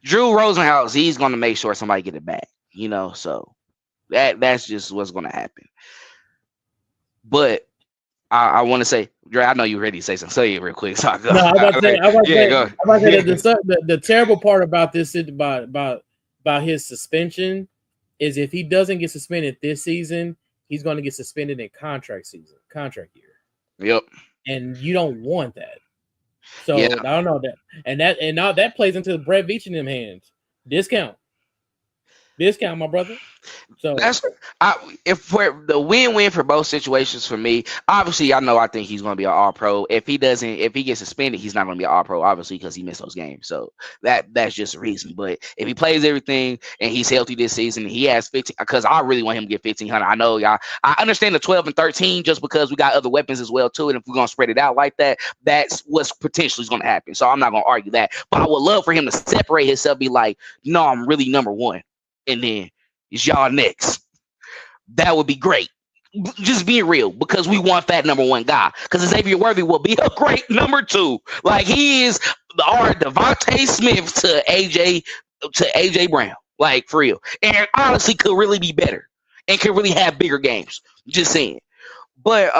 Drew Rosenhaus, he's gonna make sure somebody get it back. You know, so that's just what's gonna happen. But I want to say, Dre, I know you're ready to say something. Say it real quick. So I go. No, I'm about to say, go. the terrible part about this about his suspension is if he doesn't get suspended this season, he's going to get suspended in contract year. Yep. And you don't want that. So I don't know that, and now that plays into Brett Veach in them hands. Discount, my brother. So that's if for the win-win for both situations for me. Obviously, I think he's going to be an all-pro. If he gets suspended, he's not going to be an all-pro, obviously, because he missed those games. So that's just a reason. But if he plays everything and he's healthy this season, he has 15. Because I really want him to get 1,500. I know y'all. I understand the 12 and 13 just because we got other weapons as well too. And if we're going to spread it out like that, that's what's potentially going to happen. So I'm not going to argue that. But I would love for him to separate himself, be like, no, I'm really number one, and then it's y'all next. That would be great. Just being real, because we want that number one guy. Because Xavier Worthy will be a great number two. Like he is our Devontae Smith to AJ Brown. Like for real. And honestly could really be better. And could really have bigger games. Just saying. But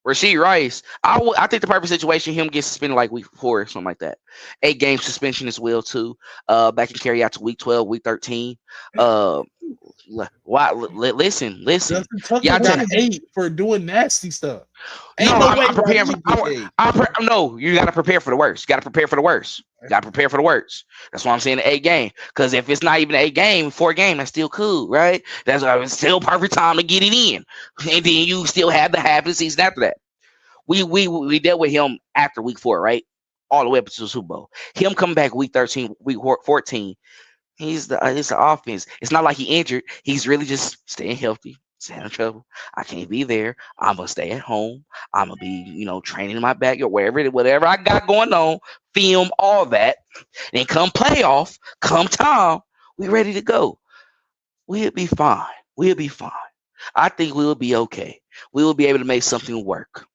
Rashee Rice, I think the perfect situation, him get suspended like week 4 or something like that. 8-game suspension as well too. Back and carry out to week 12, week 13. Listen. Y'all got 8 for doing nasty stuff. I'm preparing. No, you got to prepare for the worst. You got to prepare for the worst. That's why I'm saying the 8-game. Because if it's not even 8-game, 4-game, that's still cool, right? That's still perfect time to get it in, and then you still have the half of the season after that. We dealt with him after week 4, right? All the way up to the Super Bowl. Him coming back week 13, week 14. It's the offense. It's not like he injured. He's really just staying healthy. Staying in trouble. I can't be there. I'm gonna stay at home. I'm gonna be, training in my backyard, whatever I got going on. Film all that, and come playoff, come time, we ready to go. We'll be fine. I think we will be okay. We will be able to make something work,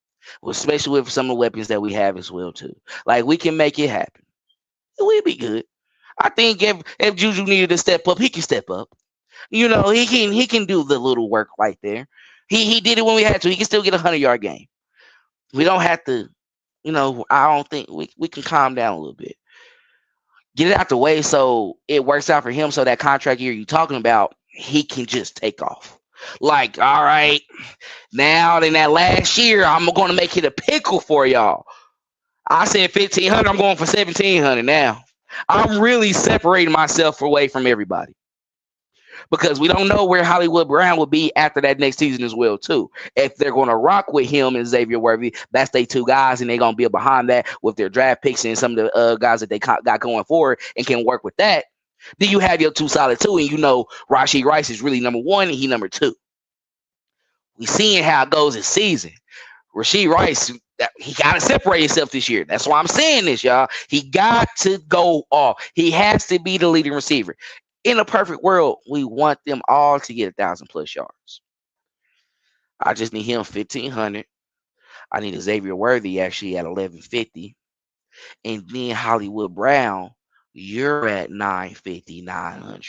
especially with some of the weapons that we have as well too. Like we can make it happen. We'll be good. I think if Juju needed to step up, he can step up. He can do the little work right there. He did it when we had to. He can still get a 100-yard game. We don't have to, I don't think we can calm down a little bit. Get it out the way so it works out for him, so that contract year you're talking about, he can just take off. Like, all right, now in that last year, I'm going to make it a pickle for y'all. I said 1,500, I'm going for 1,700 now. I'm really separating myself away from everybody because we don't know where Hollywood Brown will be after that next season as well too. If they're going to rock with him and Xavier Worthy, that's they 2 guys, and they're going to be behind that with their draft picks and some of the guys that they got going forward and can work with that. Then you have your 2 solid 2, and Rashee Rice is really number 1 and he number 2. We seeing how it goes this season. Rashee Rice, he got to separate himself this year. That's why I'm saying this, y'all. He got to go off. He has to be the leading receiver. In a perfect world, we want them all to get 1,000+ yards. I just need him 1,500. I need a Xavier Worthy actually at 1,150. And then Hollywood Brown, you're at 950, 900.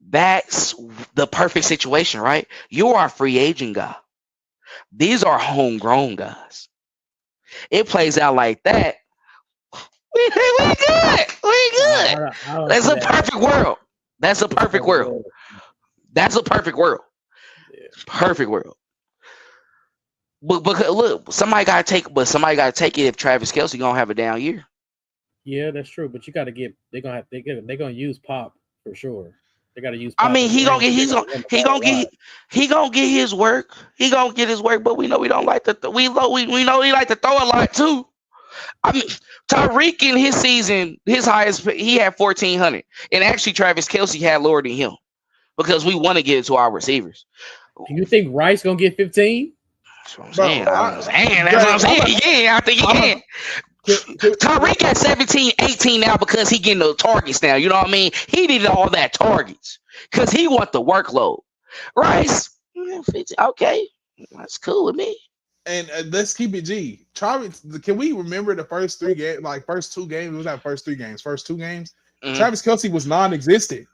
That's the perfect situation, right? You are a free agent guy. These are homegrown guys. It plays out like that. We good. We good. I don't That's see a that. perfect world. That's a perfect world. That's a perfect world. Yeah. Perfect world. But look, somebody gotta take it if Travis Kelce gonna have a down year. Yeah, that's true. But you got to get. They're gonna use Pop for sure. They got to use. I Pop mean, in the range. he gonna get his work. He gonna get his work. But we know we don't like to. We know he like to throw a lot too. I mean, Tyreek in his season, his highest, he had 1,400, and actually Travis Kelce had lower than him because we want to get it to our receivers. Do you think Rice gonna get 15? That's what I'm saying. That's what I'm saying. Yeah, I think he can. Tyreek got 17, 18 now because he getting the targets now. You know what I mean? He needed all that targets because he want the workload. Rice, okay, that's cool with me. And let's keep it G. Travis, can we remember the first 3 games? Like first 2 games? It was that first 3 games. First 2 games. Mm-hmm. Travis Kelce was non-existent.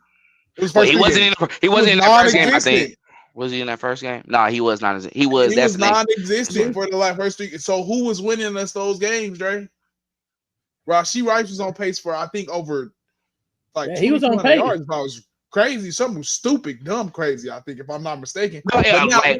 It was he wasn't in that first game. I think. Was he in that first game? No, he was not. He was non-existent for the first 3. So who was winning us those games, Dre? Rashee Rice was on pace for I think over he was on pace. Yards. I was crazy, something stupid, dumb, crazy. I think if I'm not mistaken. No, yeah,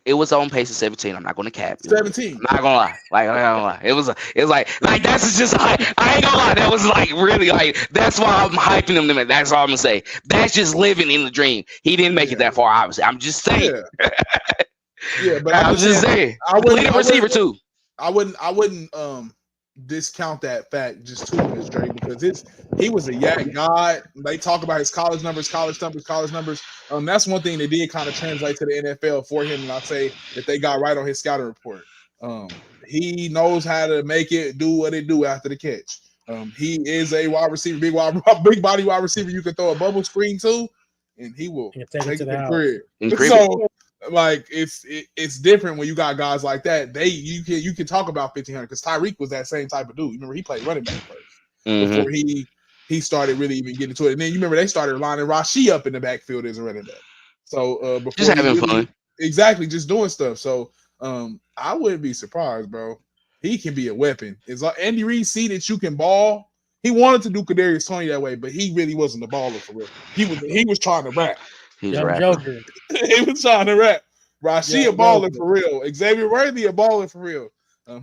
it was on pace of 17. I'm not going to cap. 17. I'm not gonna lie. I'm not gonna lie. It was like that's just I ain't gonna lie. That was like really like that's why I'm hyping him. That's all I'm gonna say. That's just living in the dream. He didn't make it that far. Obviously, I'm just saying. Yeah, but I'm just saying. I wouldn't receiver too. I wouldn't discount that fact just too much, Dre, because he was a yak god. They talk about his college numbers. That's one thing that did kind of translate to the NFL for him, and I'd say that they got right on his scouting report. He knows how to make it do what it do after the catch. He is a wide receiver, big body wide receiver. You can throw a bubble screen too, and he will take it to the crib. So like it's different when you got guys like that. You can talk about 1,500 because Tyreek was that same type of dude. Remember, he played running back first before he started really even getting to it. And then you remember they started lining Rashee up in the backfield as a running back. So before just having fun, exactly, just doing stuff. So I wouldn't be surprised, bro. He can be a weapon. It's like Andy Reid see that you can ball. He wanted to do Kadarius Toney that way, but he really wasn't a baller for real. He was trying to rap. He's Joker. He was trying to rap. Rashee a baller for real. Xavier Worthy a baller for real.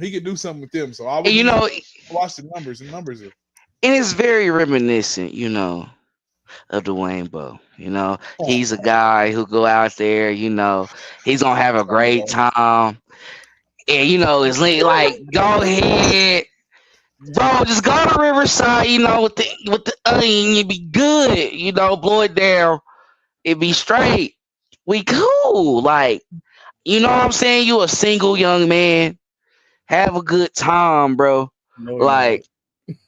He could do something with them. So I would watch the numbers. And numbers are. And it's very reminiscent, of Dwayne Bowe. He's a guy who go out there. He's gonna have a great time. And it's like go ahead, bro. Just go to Riverside. With the onion, you be good. Blow it down. It be straight. We cool. Like, what I'm saying? You a single young man. Have a good time, bro. Like,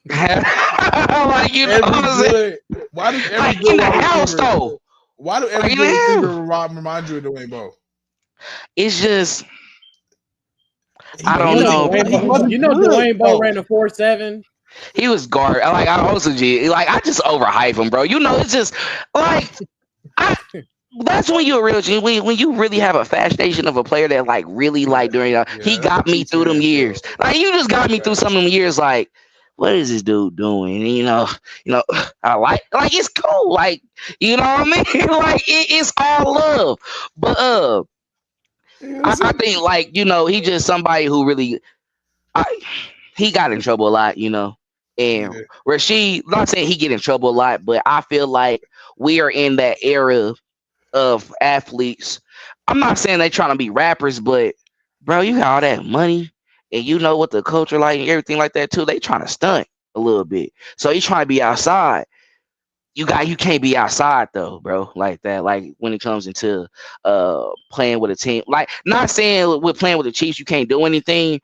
what I'm saying? Why does every in the house though? Why do every good receiver remind you of Dwayne Bowe? It's just I don't know. Dwayne Bowe ran a 4.7. He was guard. Like I also I just overhype him, bro. It's just like that's when you're a real G. When you really have a fascination of a player that really during he got me through them years. Like you just got me through some of them years. Like, what is this dude doing? And, I like it's cool. Like, you know what I mean? Like it's all love. But I think he just somebody who really he got in trouble a lot, And Rashee, not saying he get in trouble a lot, but I feel like we are in that era of athletes. I'm not saying they trying to be rappers, but bro, you got all that money and you know what the culture like and everything like that too. They trying to stunt a little bit. So he's trying to be outside. You can't be outside though, bro, like that. Like when it comes into playing with a team. Like not saying with playing with the Chiefs you can't do anything.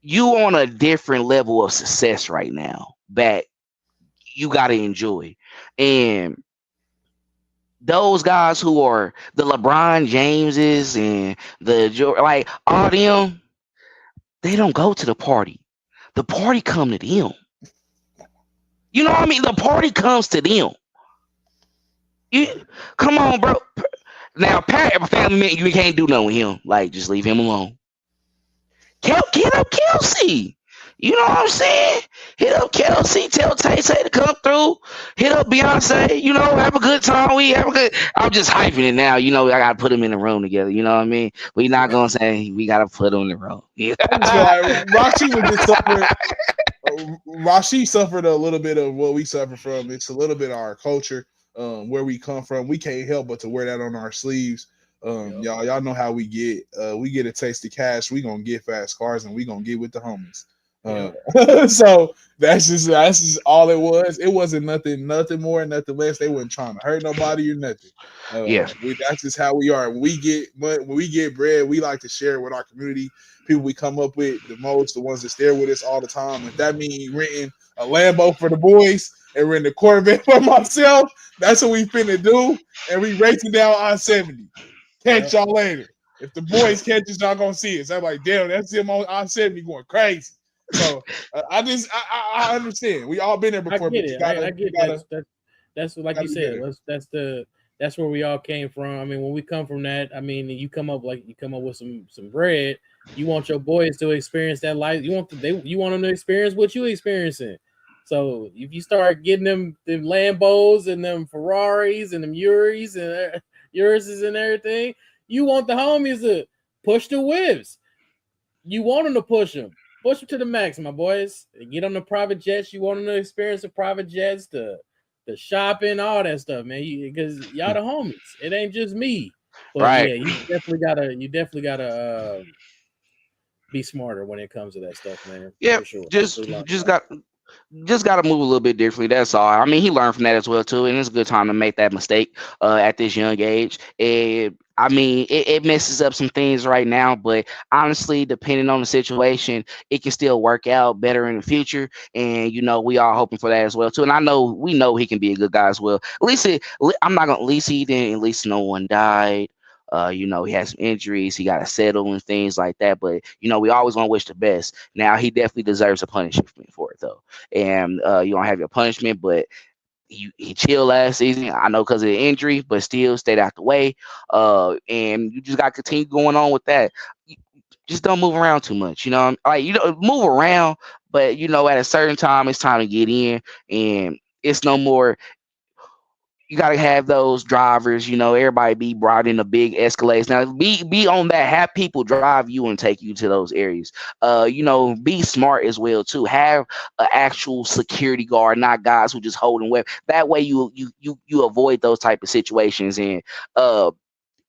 You on a different level of success right now that you got to enjoy. And those guys who are the LeBron Jameses and all them, they don't go to the party. The party come to them. You know what I mean? The party comes to them. Come on, bro. Now, family man, you can't do nothing with him. Like, just leave him alone. Get up Kelsey. You know what I'm saying? Hit up Kelsey, tell Tay to come through. Hit up Beyonce, have a good time. I'm just hyping it now. I gotta put them in the room together. You know what I mean? We're not gonna say we gotta put them in the room. I just feel like Rashee was just suffering. Rashee suffered a little bit of what we suffer from. It's a little bit of our culture, where we come from. We can't help but to wear that on our sleeves. Y'all know how we get. We get a taste of cash. We gonna get fast cars, and we gonna get with the homies. So that's just all it was. It wasn't nothing more, nothing less. They weren't trying to hurt nobody or nothing. That's just how we are. When we get bread, we like to share it with our community. People we come up with the most, the ones that stay with us all the time. If that means renting a Lambo for the boys and renting a Corvette for myself, that's what we finna do. And we racing down I-70. Catch y'all later. If the boys catch us, y'all gonna see us. I'm like, damn, that's him on I-70 going crazy. So I understand. We all been there before. I get it. I get that. That's like you said. That's where we all came from. I mean, when we come from that, I mean, you come up with some bread. You want your boys to experience that life. You want them to experience what you experiencing. So if you start getting them Lambos and them Ferraris and them Uris and Urises and everything, you want the homies to push the whips. You want them to push them to the max, my boys. Get on the private jets. You want them to experience the private jets, the shopping, all that stuff, man. Because y'all the homies. It ain't just me. But right. Yeah, you definitely gotta be smarter when it comes to that stuff, man. Yeah, for sure. Just got to move a little bit differently. That's all. I mean, he learned from that as well too, and it's a good time to make that mistake at this young age. I mean, it messes up some things right now, but honestly, depending on the situation, it can still work out better in the future. And we are hoping for that as well too. And we know he can be a good guy as well. At least he didn't. At least no one died. He had some injuries. He got to settle and things like that. But we always want to wish the best. Now he definitely deserves a punishment for it though. And you don't have your punishment, but he chilled last season. I know because of the injury, but still stayed out the way. And you just got to continue going on with that. Just don't move around too much. Move around, but at a certain time it's time to get in, and it's no more. You got to have those drivers, everybody be brought in a big Escalades. Now, be on that. Have people drive you and take you to those areas. Be smart as well, too. Have an actual security guard, not guys who just holding weapons. That way you avoid those type of situations. And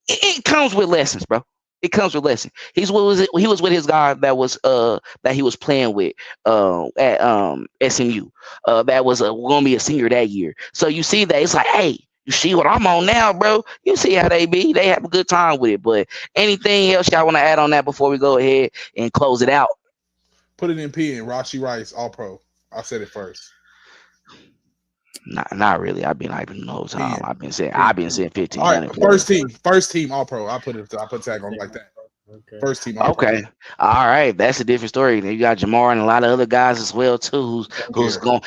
it comes with lessons, bro. It comes with lessons. He was with his guy that he was playing with at SMU. That was gonna be a senior that year. So you see that it's like, hey, you see what I'm on now, bro. You see how they be. They have a good time with it. But anything else y'all want to add on that before we go ahead and close it out? Put it in pen. Rashee Rice, all pro. I said it first. Not really. I've been hyping the whole time. I've been saying 15. All right, first team, all pro. I put tag on like that. Okay. First team. All pro. All right. That's a different story. Then you got Jamar and a lot of other guys as well too. Who's going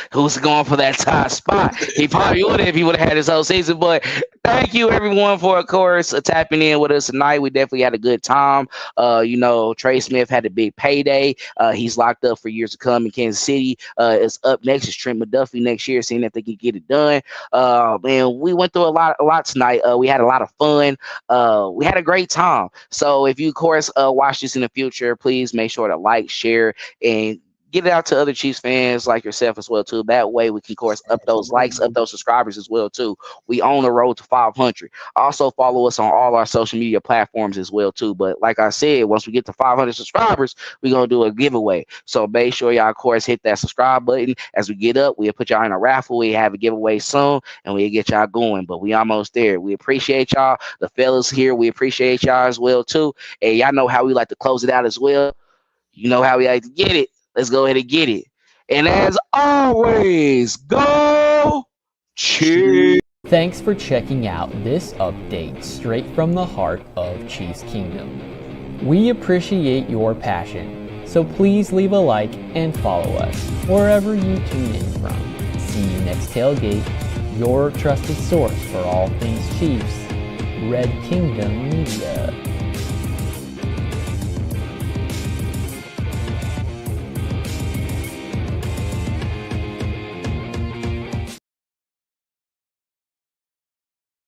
for that top spot? He probably would if he would have had his whole season. But thank you everyone for, of course, tapping in with us tonight. We definitely had a good time. Trey Smith had a big payday. He's locked up for years to come in Kansas City. It's up next is Trent McDuffie next year, seeing if they can get it done. And we went through a lot tonight. We had a lot of fun. We had a great time. So if you, of course, watch this in the future, please make sure to like, share, and get it out to other Chiefs fans like yourself as well too. That way we can, of course, up those likes, up those subscribers as well too. We own the road to 500. Also follow us on all our social media platforms as well too. But like I said, once we get to 500 subscribers, we're gonna do a giveaway. So make sure y'all, of course, hit that subscribe button. As we get up, we'll put y'all in a raffle. We have a giveaway soon, and we'll get y'all going. But we almost there. We appreciate y'all, the fellas here. We appreciate y'all as well too. And y'all know how we like to close it out as well. You know how we like to get it. Let's go ahead and get it. And as always, go Chiefs. Thanks for checking out this update straight from the heart of Chiefs Kingdom. We appreciate your passion, so please leave a like and follow us wherever you tune in from. See you next tailgate, your trusted source for all things Chiefs. Red Kingdom Media.